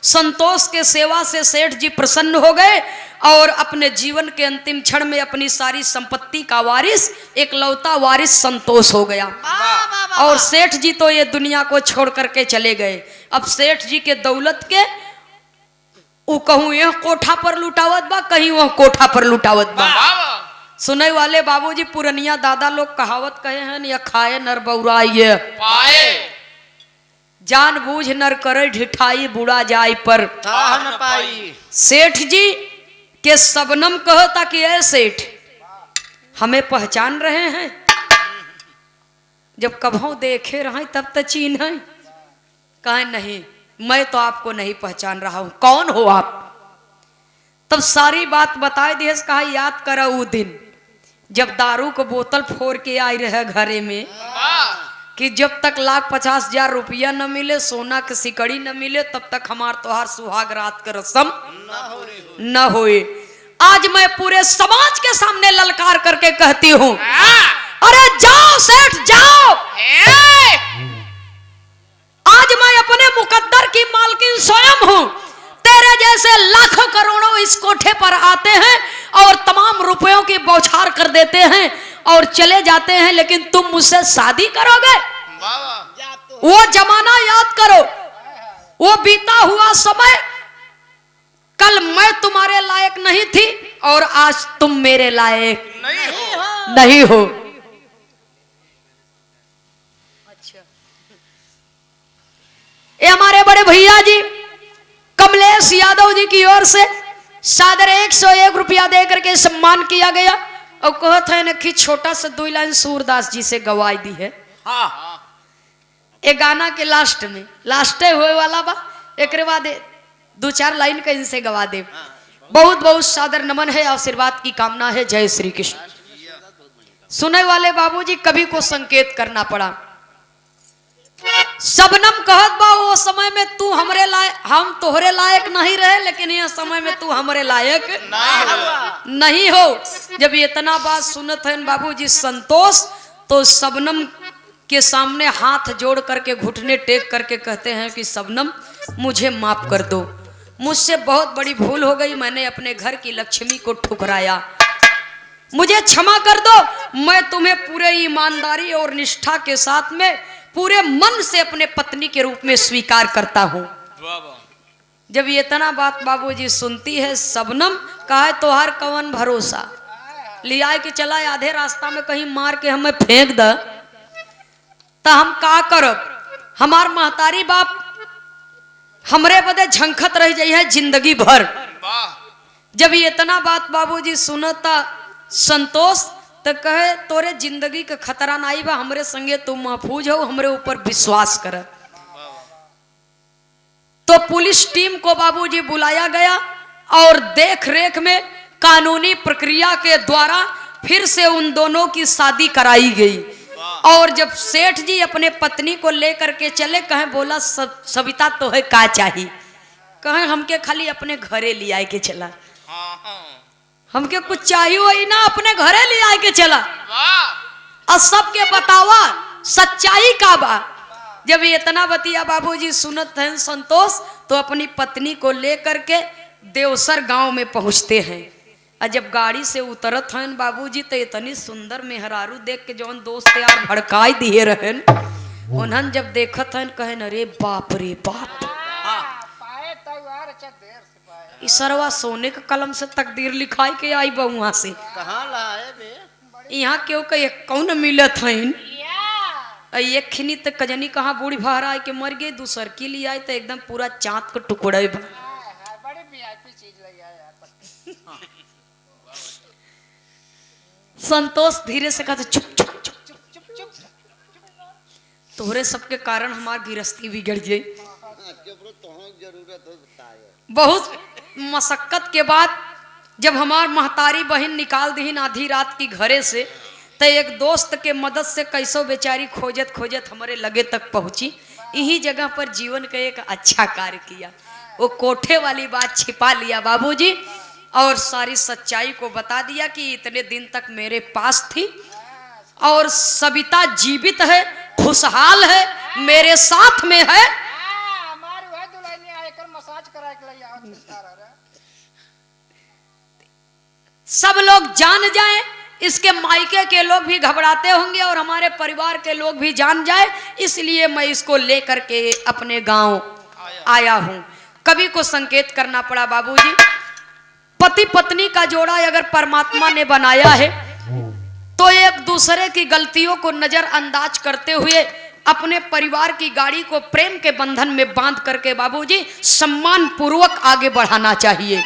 संतोष के सेवा से सेठ जी प्रसन्न हो गए और अपने जीवन के अंतिम क्षण में अपनी सारी संपत्ति का वारिस, एकलौता वारिस संतोष हो गया। और सेठ जी तो ये दुनिया को छोड़ करके चले गए। अब सेठ जी के दौलत के वो कहूँ यह कोठा पर लुटावत बा, कहीं वह कोठा पर लुटावत बा। सुने वाले बाबूजी पुरनिया दादा लोग कहावत कहे हैं, या खाए नर बौराइए पाए, जानबूझ नर करे ढिठाई बुढ़ा जाय पर न पाई। सेठ जी के सबनम कहता कि ऐ सेठ, हमें पहचान रहे हैं? जब कभों देखे रहे तब तो चिन्ह है। कहे नहीं, मैं तो आपको नहीं पहचान रहा हूं, कौन हो आप? तब सारी बात बताए दिए। कहा याद करा वो दिन जब दारू को बोतल फोड़ के आई रहे घरे में, कि जब तक 1,50,000 रुपया न मिले, सोना के सिकड़ी न मिले, तब तक हमार तोहार सुहाग रात का रस्म न होए। आज मैं पूरे समाज के सामने ललकार करके कहती हूँ, अरे जाओ सेठ जाओ। आज मैं अपने मुकद्दर की मालकिन स्वयं हूँ। तेरे जैसे लाखों करोड़ों इस कोठे पर आते हैं और तमाम रुपयों की बौछार कर देते हैं और चले जाते हैं, लेकिन तुम मुझसे शादी करोगे? वो जमाना याद करो, वो बीता हुआ समय। कल मैं तुम्हारे लायक नहीं थी और आज तुम मेरे लायक नहीं हो। अच्छा, ये हमारे बड़े भैया जी कमलेश यादव जी की ओर से सादर 101 रुपया दे करके सम्मान किया गया। और कहते हैं कि छोटा सा 2 लाइन सूरदास जी से गवाई दी है। एक गाना के लास्ट में, लास्ट हुए वाला बा, एक बाद 2-4 लाइन का इनसे गवा दे। बहुत बहुत सादर नमन है, आशीर्वाद की कामना है। जय श्री कृष्ण। सुने वाले बाबूजी कवि को संकेत करना पड़ा। सबनम कहत बा वो समय में तू हमरे लायक, हम तोहरे लायक नहीं रहे, लेकिन यह समय में तू हमरे लायक नहीं हो। जब इतना बात सुनत है बाबूजी संतोष, तो सबनम के सामने हाथ जोड़ करके घुटने टेक करके कहते हैं कि शबनम मुझे माफ कर दो, मुझसे बहुत बड़ी भूल हो गई, मैंने अपने घर की लक्ष्मी को ठुकराया, मुझे क्षमा कर दो। मैं तुम्हें पूरे ईमानदारी और निष्ठा के साथ में पूरे मन से अपने पत्नी के रूप में स्वीकार करता हूँ। जब ये इतना बात बाबूजी सुनती है, शबनम कहा है तोहार कवन भरोसा, लिया के चला आधे रास्ता में कहीं मार के हमें फेंक द तो हम का करब, हमार महतारी बाप हमरे बदे झंखत रह जाई है जिंदगी भर। जब ये इतना बात बाबूजी सुनता संतोष तो कहे तोरे जिंदगी का खतरा नहीं बा, हमरे संगे तुम महफूज हो, हमरे ऊपर विश्वास कर। तो पुलिस टीम को बाबूजी बुलाया गया और देख रेख में कानूनी प्रक्रिया के द्वारा फिर से उन दोनों की शादी कराई गई। और जब सेठ जी अपने पत्नी को लेकर के चले, कहे बोला सविता तो है का चाहिए, कहे हमके खाली अपने घरे ले आए के चला, हमके कुछ चाहिए वही ना, अपने घरे ले आए के चला और सबके बतावा सच्चाई का बा। जब ये इतना बतिया बाबूजी सुनत हैं संतोष, तो अपनी पत्नी को लेकर के देवसर गांव में पहुंचते हैं। और जब गाड़ी से उतरत हैं बाबूजी तो इतनी सुंदर मेहरारू देख के जौन दोस्त यार भड़काई दिए रहन, उन्हन जब देखत हैं कहे अरे बाप रे बाप, पाए तो यार अच्छा देर से पाए। इसरवा सोने का कलम से तकदीर लिखाई के आई बा वहां से, कहाँ लाए बे? यहाँ क्यों के कौन मिलत हैं एक खिनी तक कजनी कहाँ बूढ़ी भार आए के मर गई, दूसर की लिए आए तो एकदम पूरा चाँद को टुकड़े बा। बड़ी वीआईपी चीज लगी है यार। संतोष धीरे से कहते चुप चुप चुप, चुप चुप चुप तोहरे सबके कारण हमार गिरस्ती बिगड़ गई। जरूरत हो बताए। बहुत मशक्कत के बाद जब हमार महतारी बहन निकाल दी आधी रात की घरे से, तो एक दोस्त के मदद से कैसो बेचारी खोजत खोजत हमारे लगे तक पहुंची। यही जगह पर जीवन का एक अच्छा कार्य किया, वो कोठे वाली बात छिपा लिया बाबूजी और सारी सच्चाई को बता दिया कि इतने दिन तक मेरे पास थी और सविता जीवित है, खुशहाल है, मेरे साथ में है। हमारी वह दुल्हन आकर मसाज करा के लिए आओ सब लोग जान जाएं, इसके मायके के लोग भी घबराते होंगे और हमारे परिवार के लोग भी जान जाए, इसलिए मैं इसको लेकर के अपने गांव आया हूं। कवि को संकेत करना पड़ा बाबूजी, पति पत्नी का जोड़ा अगर परमात्मा ने बनाया है तो एक दूसरे की गलतियों को नजरअंदाज करते हुए अपने परिवार की गाड़ी को प्रेम के बंधन में बांध करके बाबूजी सम्मान पूर्वक आगे बढ़ाना चाहिए।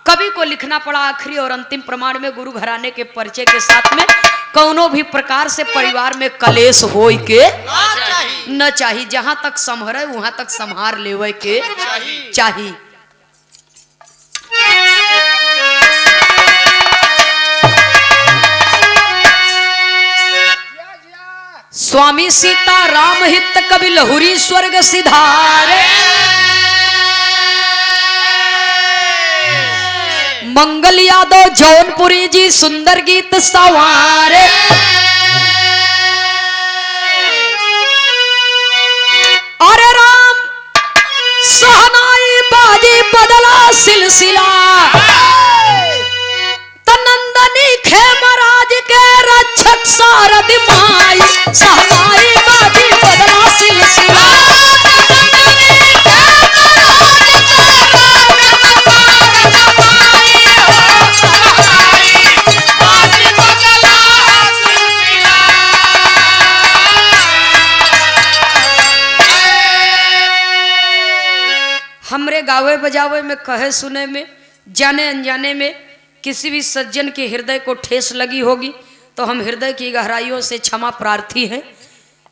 कवि को लिखना पड़ा आखिरी और अंतिम प्रमाण में गुरु घराने के परिचय के साथ में कौनो भी प्रकार से परिवार में कलेश होय के न चाहिए, जहां तक संभरे वहां तक संभार लेवे के चाहिए। स्वामी सीता राम हित कवि लहुरी स्वर्ग सिधारे, मंगल यादव जौनपुरी जी सुंदर गीत सवारे। अरे राम सहनाई बाजी बदला सिलसिला, तनंदनी खेमराज के रक्षक सारद माई, सहनाई बाजी बदला सिलसिला। हमरे गावे बजावे में कहे सुने में जाने अनजाने में किसी भी सज्जन के हृदय को ठेस लगी होगी तो हम हृदय की गहराइयों से क्षमा प्रार्थी हैं।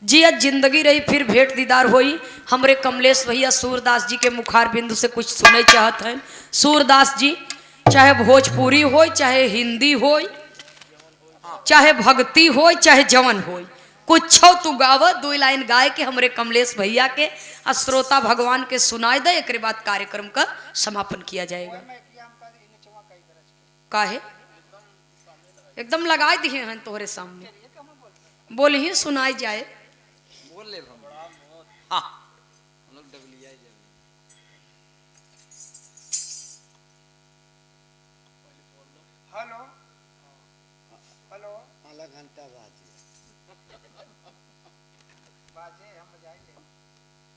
जियत जिंदगी रही फिर भेंट दीदार होई। हमरे कमलेश भैया सूरदास जी के मुखार बिंदु से कुछ सुने चाहत हैं। सूरदास जी चाहे भोजपुरी हो, चाहे हिंदी हो, चाहे भक्ति हो, चाहे जवन हो, कुछ तू गाव, 2 लाइन गाय के हमरे कमलेश भैया के श्रोता भगवान के सुनाए दे। एक बाद कार्यक्रम का समापन किया जाएगा। काहे एकदम लगा दिए हैं तोहरे सामने, बोल ही सुनाई जाए। बोल ले हाँ हम लोग डबलिया जब हेलो हेलो आधा घंटा बाजी बाजे हम बजाएंगे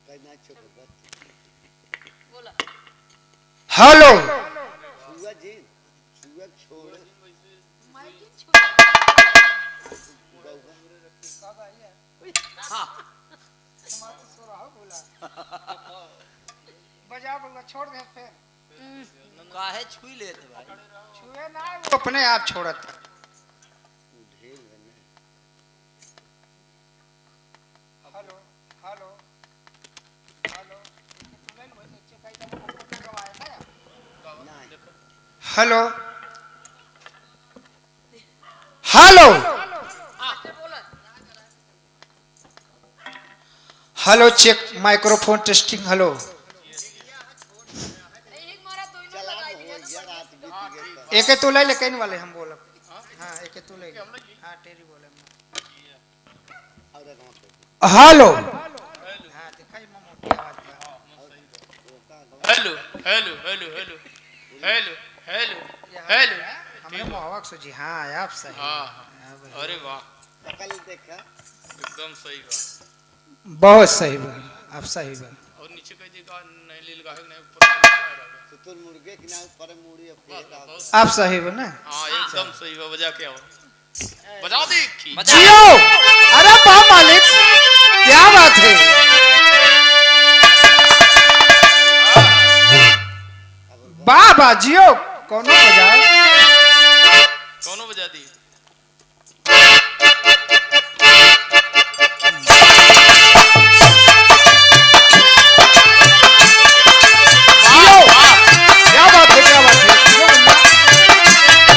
कहना छोड़ बस बोला हेलो छुआ जी छुआ छोड़ हाँ बजा बोला छोड़ दे फिर काहे छुई लेते भाई छुए ना वो अपने आप छोड़त ढेल बने hello hello hello hello hello hello check microphone testing hello चला हो यार रात बीत गई एक तो ले कहीं वाले हम बोलब हाँ एक तो ले हाँ तेरी बोले और गांव पे हेलो हाँ दिखाई मोटी आवाज में hello hello hello hello hello hello hello हमने मोहवक सोची हाँ आप सही हाँ अरे वाह कल देखा एकदम सही बा बहुत सही बा आप सही बा और नीचे कह देगा नहीं लील गाहक नहीं ऊपर सुतुर मुर्गे के नाम पर मुड़ी और फिर आप सही बा ना हाँ एकदम सही बा बजा के आओ बजा देखी जियो अरे बा मालिक क्या बात है बा जियो कौन बजाओ कौनो बजा दी क्या बात है क्या बात है वो बंदा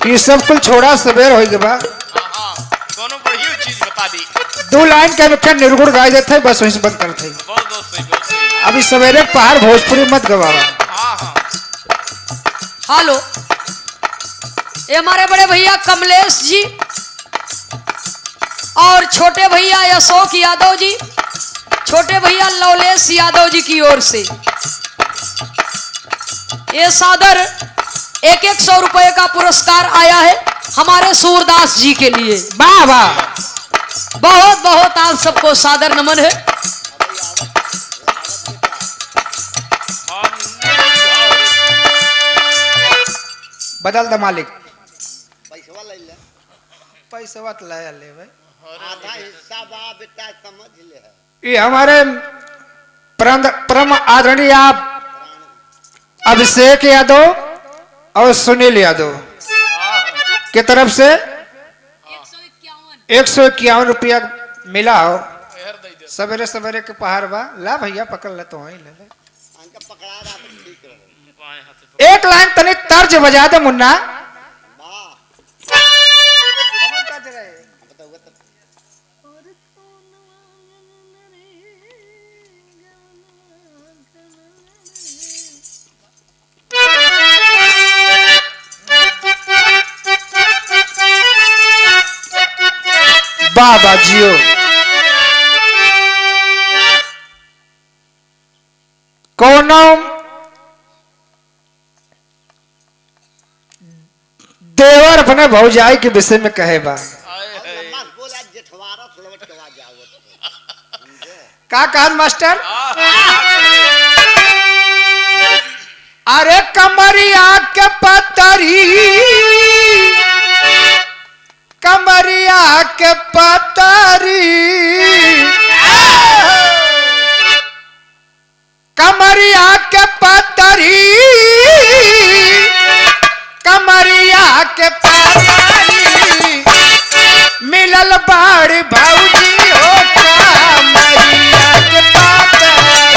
ये सब कुल छोड़ा सवेर हो गया हाँ कोनो बढ़िया चीज बता दी दो लाइन के अनुसार निर्गुण गाय देते हैं बस वहीं से बंद करते हैं बहुत बहुत सही बहुत सही अभी सवेरे पहाड़ भोजपुरी मत गवावा हाँ हाँ हेलो ये हमारे बड़े भैया कमलेश जी और छोटे भैया अशोक यादव जी छोटे भैया लवलेश यादव जी की ओर से ये सादर 100 रुपए का पुरस्कार आया है हमारे सूरदास जी के लिए। वाह वाह बहुत बहुत आप सबको सादर नमन है। बदल द मालिक पैसा ले ले पैसा तो लाया ले भाई आधा हिस्सा बा बेटा समझ ले है ये हमारे परम आदरणीय आप अभिषेक यादव और सुनील यादव की तरफ से 151 रुपया मिला हो सवेरे सवेरे के पहाड़ बा ला भैया पकड़ ले तो वहीं ले ले अंका पकड़ा रहा तो ठीक रहे एक लाइन तनी तर्ज बजा दे मुन्ना वाह समझ का रहे बताओ तो बाबा जियो कौनो देवर अपने भौजाई के विषय में कहे बा मत बोला जेठवारत लवट के आ जाओ का कहन मास्टर अरे कमरिया के पतरी कमरिया के पतरी कमरिया के पतरी कमरिया के पतरी मिलल बाड़ी भौजी हो कमरिया के पतरी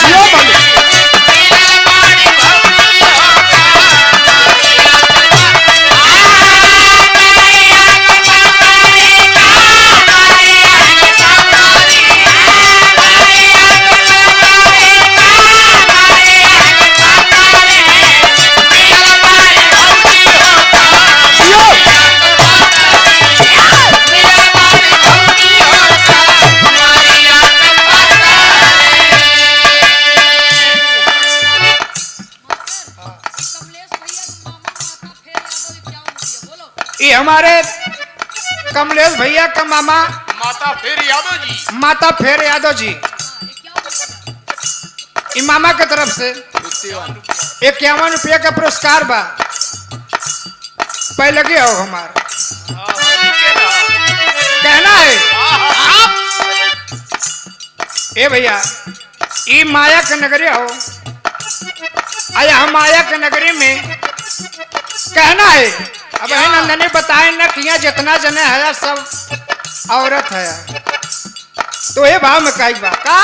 जियो बोले ये हमारे कमलेश भैया का मामा माता फिर यादव जी माता फेर यादव जी इ मामा के तरफ से 51 रुपया का पुरस्कार बा पहले लगे हो हमार कहना है ए भैया ई माया के नगरी हो आया हम माया के नगरी में कहना है अब है नंदनी बताए न किया जितना जने है सब औरत है तो ये भाव में कई बा का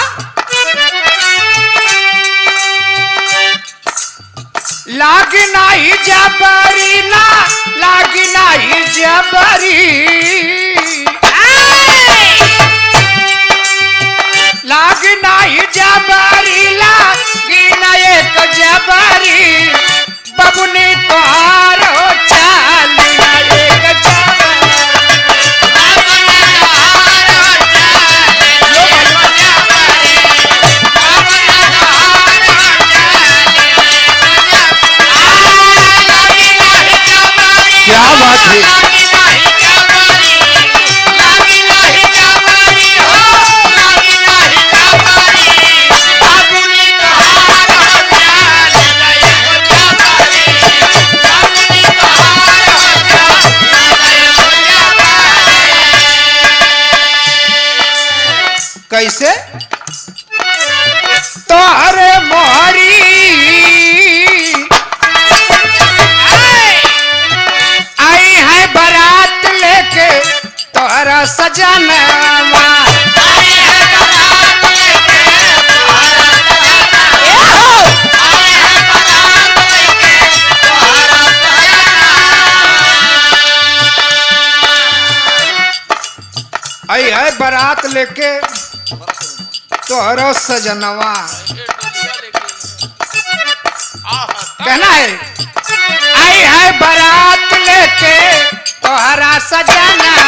लागी नाही जबरी ना लागी नाही जबरी लागी नाही जबरी लागी ना एक जबरी बबुनी तोहार हो चाली ना एक जबरी क्या बात है कैसे तोहरे मोहरी आई है बारात लेके तोहरा सजनवा आई है बारात लेके तोहरा सजनवा कहना है आई है बारात लेके तोहरा सजनवा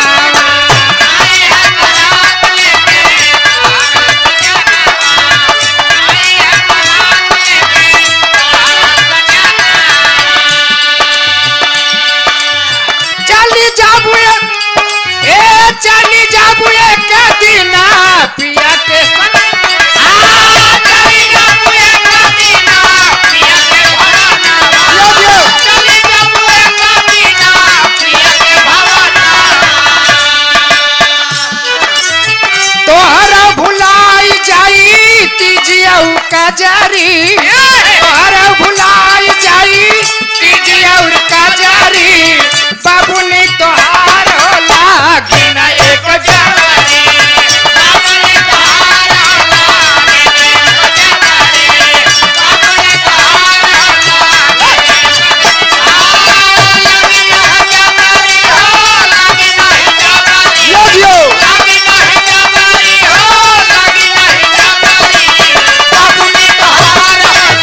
चली जाबू चली जाबू एक दिन पिया के संग चली जाबू एक दिन पिया के भवना चली जाबू एक दिन पिया के भवना तोहरा भुलाई जाई तीजियाऊ कजरी तोहरा भुलाई जाई तीजियाऊ कजरी बाबुनी तोहार लागी ना एक जबरी बाबुनी तोहार लागी ना एक जबरी बाबुनी तोहार लागी ना जबरी लागी ना जबरी लागी ना जबरी लागी ना जबरी बाबुनी तोहार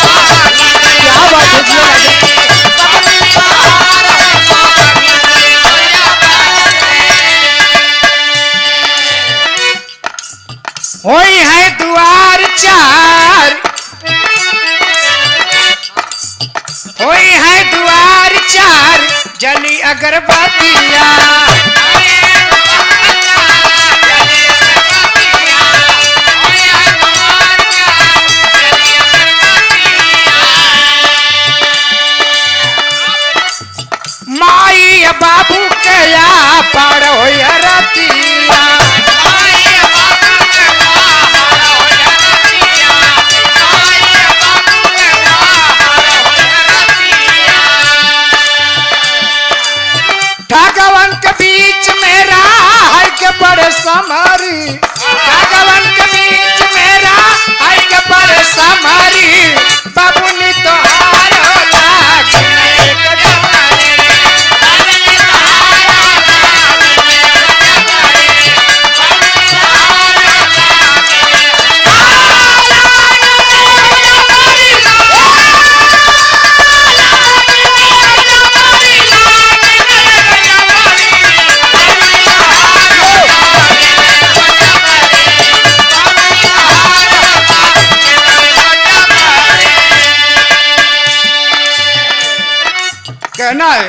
जली अगरबत्तिया माई बाबू के या पड़ो रतिया भगवान के बीच में राह के बड़े समारी भगवान के बीच में राह के बड़े समारी बाबू ने तो हारो कहना है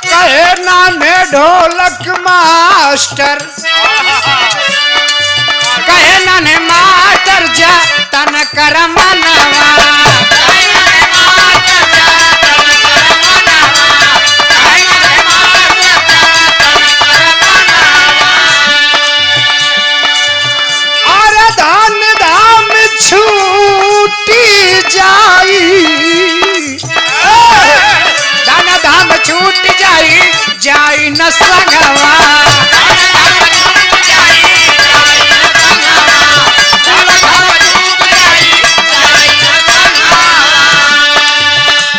कहे नाने ढोलक मास्टर कहे नाने मास्टर जा तन कर मनवा और धान धाम छूटी जाई दाना धाम छूट जाई न संगवा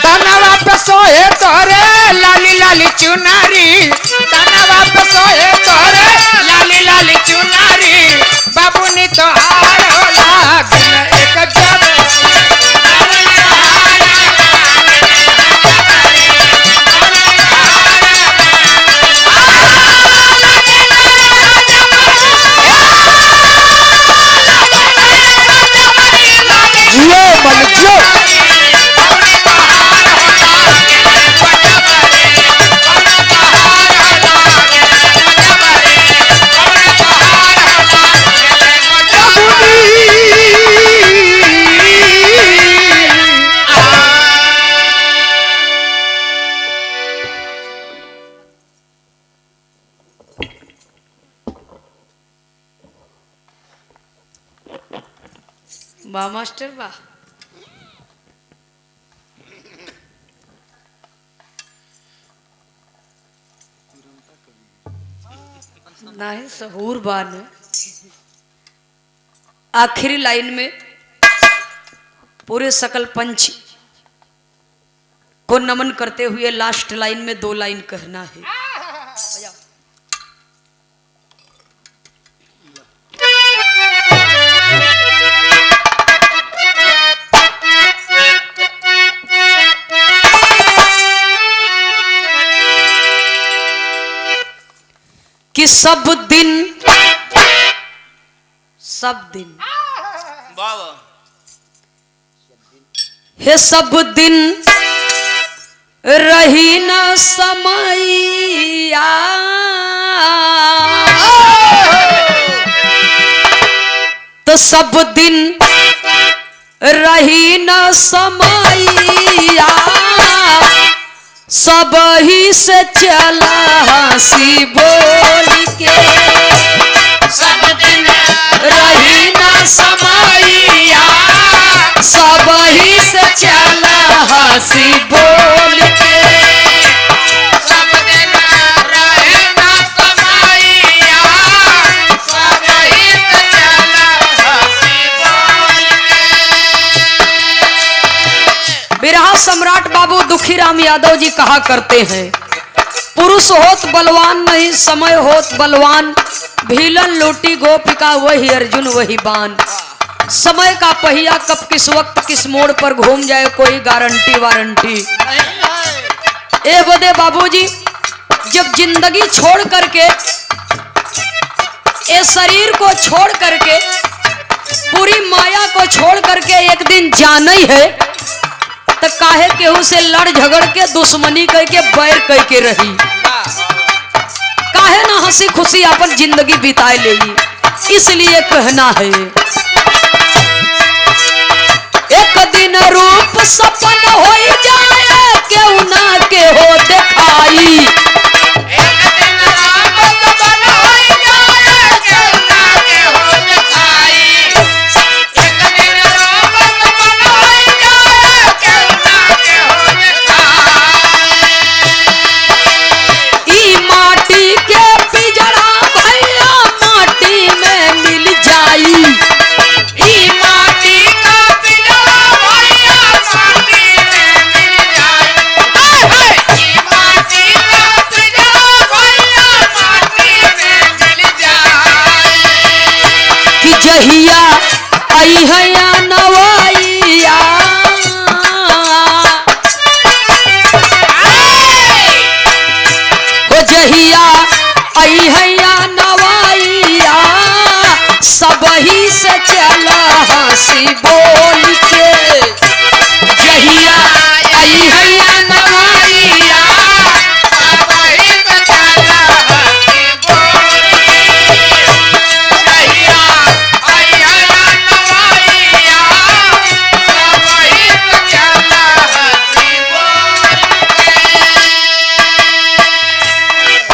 दाना वापस होए तोरे लाली लाली चुनारी दाना वापस होए तोरे लाली लाली चुनारी बाबू ने तो हारो लागन एक जब वाह मास्टर वाह। नहीं सहूर बान आखिरी लाइन में पूरे सकल पंच को नमन करते हुए लास्ट लाइन में 2 लाइन कहना है। कि सब दिन बाबा हे सब दिन रही न समैया तो सब दिन रही न समैया सब ही से चला हंसी बोल के सब दिन रही न समैया सब ही से चला हंसी बोल के सब दिन रहे ना समैया सब ही से चला हंसी बोल के। बिरहा सम्राट बाबू दुखीराम यादव जी कहा करते हैं पुरुष होत बलवान नहीं समय होत बलवान भीलन लोटी गोपिका वही अर्जुन वही बान समय का पहिया कब किस वक्त किस मोड़ पर घूम जाए कोई गारंटी वारंटी। ए बदे बाबूजी जब जिंदगी छोड़ करके ए शरीर को छोड़ करके पूरी माया को छोड़ करके एक दिन जाना ही है तो काहे केहू से लड़ झगड़ के दुश्मनी करके बैर करके रही, काहे ना हंसी खुशी अपन जिंदगी बिताए लेगी। इसलिए कहना है एक दिन रूप सपन हो जाए केहू ना के हो दिखाई। जहिया आई है या नवाइया हो, जहिया आई है या नवाइया सब ही से चला हंसी बोल के। जहिया आई है या नवाइया सब ही से चला हंसी बोल के।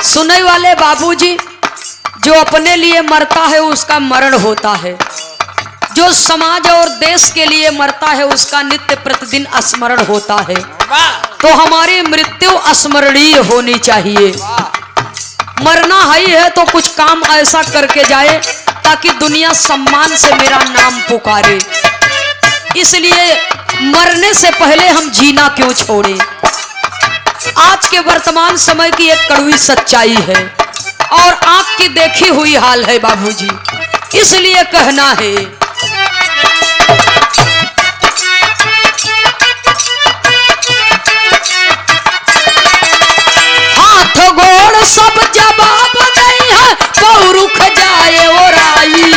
सुनने वाले बाबूजी, जो अपने लिए मरता है उसका मरण होता है, जो समाज और देश के लिए मरता है उसका नित्य प्रतिदिन स्मरण होता है। तो हमारी मृत्यु स्मरणीय होनी चाहिए। मरना ही है तो कुछ काम ऐसा करके जाए ताकि दुनिया सम्मान से मेरा नाम पुकारे। इसलिए मरने से पहले हम जीना क्यों छोड़े। आज के वर्तमान समय की एक कड़वी सच्चाई है और आंख की देखी हुई हाल है बाबूजी। इसलिए कहना है हाथ गोड़ सब जवाब नहीं है पौरुख जाए और आई।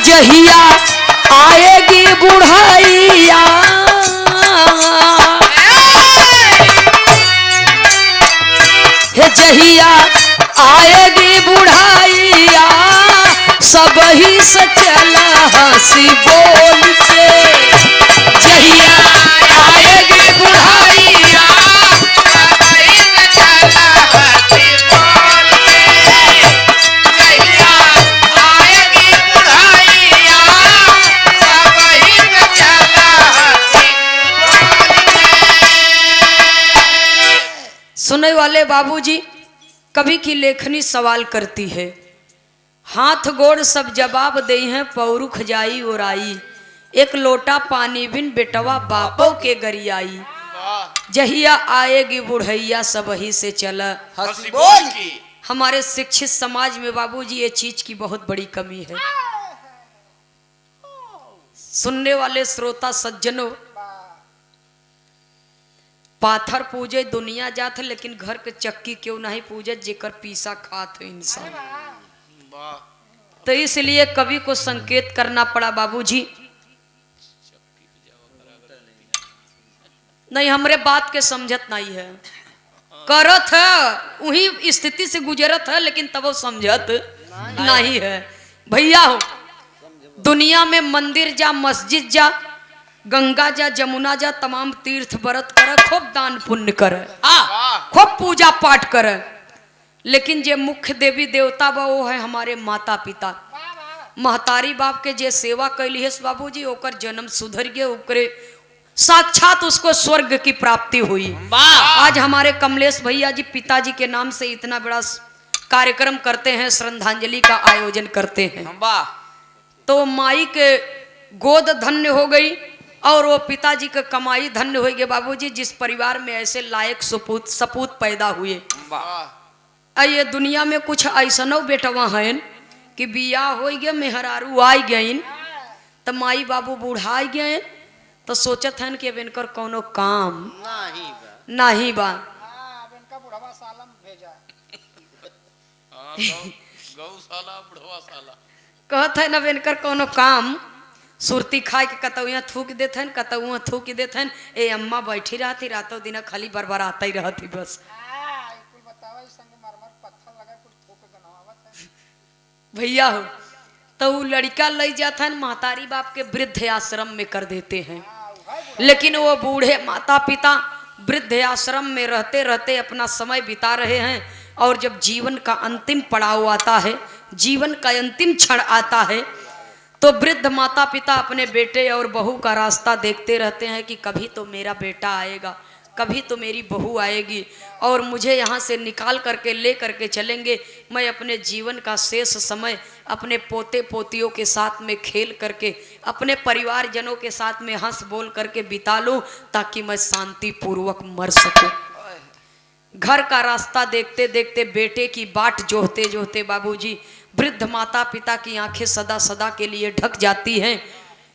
जहिया आएगी बुढ़ैया हे, जहिया आएगी बुढ़ैया सब ही से चला हंसी बोल के। जहिया आएगी बुढ़ैया सब ही से चला हंसी बोल के। जहिया आएगी बुढ़ैया सब ही से चला हंसी बोल के। सुनने वाले बाबूजी, कवि की लेखनी सवाल करती है हाथ गोड़ सब जवाब दे हैं पौरुख जाई और आई। एक लोटा पानी बिन बेटवा बापों के गरियाई। जहिया आएगी बुढ़ैया सब ही से चला हंसी बोल की। हमारे शिक्षित समाज में बाबूजी ये चीज की बहुत बड़ी कमी है। सुनने वाले श्रोता सज्जनों, पाथर पूजे दुनिया जात है लेकिन घर के चक्की क्यों नहीं पूजे जेकर पीसा खात है इंसान। तो इसलिए कवि को संकेत करना पड़ा बाबूजी। नहीं, हमरे बात के समझत नहीं है, करत है वही स्थिति से गुजरत है लेकिन तब वो समझत नहीं है। भैया हो, दुनिया में मंदिर जा, मस्जिद जा, गंगा जा, जमुना जा, तमाम तीर्थ व्रत कर, खूब दान पुण्य कर, खूब पूजा पाठ कर, लेकिन जे मुख्य देवी देवता बा वो है हमारे माता पिता। महतारी बाप के जे सेवा कैली है बाबूजी, ओकर जन्म सुधर गए, ओकरे साक्षात उसको स्वर्ग की प्राप्ति हुई। आज हमारे कमलेश भैया जी पिताजी के नाम से इतना बड़ा कार्यक्रम करते हैं, श्रद्धांजलि का आयोजन करते हैं। तो माई के गोद धन्य हो गई और वो पिताजी का कमाई धन्य हो गई। बाबूजी जिस परिवार में ऐसे लायक सपूत पैदा हुए, ये दुनिया में कुछ ऐसा बेटवा हैं कि बियाह हो गए, मेहरारू आई गईन, तो माई बाबू बुढ़ाई गए, तो सोचत हन कि अब इनकर कोनो काम नहीं बा। गौशाला बुढ़वा साला कहत है अब इनकर कोनो काम, सुरती खाए के कतौया थूक देते हैं, कतौआ थूक देते हैं। ए अम्मा बैठी रहती रातों दिन खाली बरबराता ही रहती बस। भैया हो तो वो लड़का ले जाता है महतारी बाप के वृद्ध आश्रम में कर देते हैं, लेकिन वो बूढ़े माता पिता वृद्ध आश्रम में रहते रहते अपना समय बिता रहे हैं। और जब जीवन का अंतिम पड़ाव आता है, जीवन का अंतिम क्षण आता है, तो वृद्ध माता पिता अपने बेटे और बहू का रास्ता देखते रहते हैं कि कभी तो मेरा बेटा आएगा, कभी तो मेरी बहू आएगी और मुझे यहाँ से निकाल करके ले करके चलेंगे। मैं अपने जीवन का शेष समय अपने पोते पोतियों के साथ में खेल करके, अपने परिवारजनों के साथ में हंस बोल करके बिता लूँ, ताकि मैं शांति पूर्वक मर सकूं। घर का रास्ता देखते देखते, बेटे की बाट जोहते जोहते बाबूजी वृद्ध माता पिता की आंखें सदा सदा के लिए ढक जाती हैं।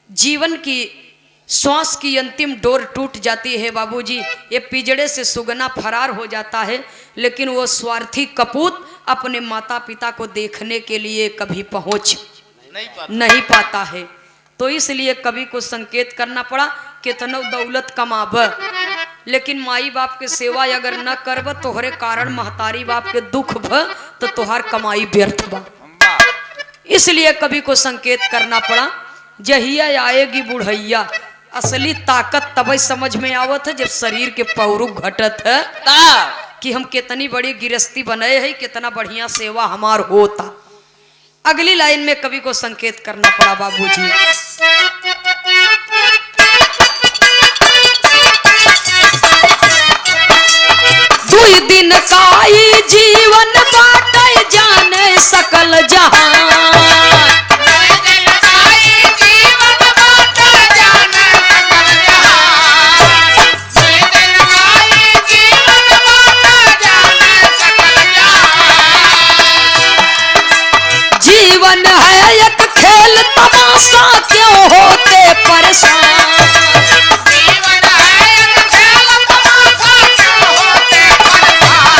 जीवन की श्वास की अंतिम डोर टूट जाती है बाबूजी। ये पिजड़े से सुगना फरार हो जाता है, लेकिन वो स्वार्थी कपूत अपने माता पिता को देखने के लिए कभी पहुंच नहीं पाता है। तो इसलिए कवि को संकेत करना पड़ा, कितनो दौलत कमाब लेकिन माई बाप के सेवा अगर न करब, तोहरे कारण महतारी बाप के दुख भ तो तोहार कमाई व्यर्थ बा। इसलिए कवि को संकेत करना पड़ा, जहिया आएगी बुढ़ैया, असली ताकत तब समझ में आवत है जब शरीर के पौरू घटत है कि हम कितनी बड़ी गिरस्ती बनाए है, कितना बढ़िया सेवा हमार होता। अगली लाइन में कवि को संकेत करना पड़ा बाबूजी, दुई दिन काई जीवन बाटे जाने सकल जहां, जीवन है एक खेल तमाशा, क्यों होते परेशान, जीवन है एक खेल तमाशा, क्यों होते परेशान,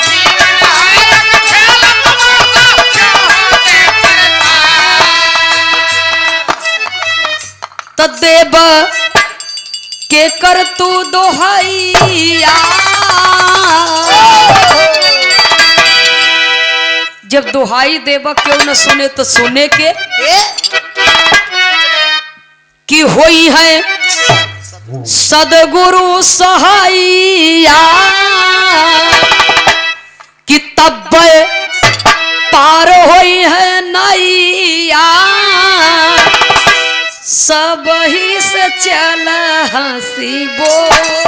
जीवन है एक खेल तमाशा, क्यों होते परेशान। तो देव के कर तू दोहैया, जब दुहाई देवा क्यों न सुने तो सुने के कि होई है सदगुरु सहाइया, कि तब पार होई है नैया, सब ही से चल हंसी बोल।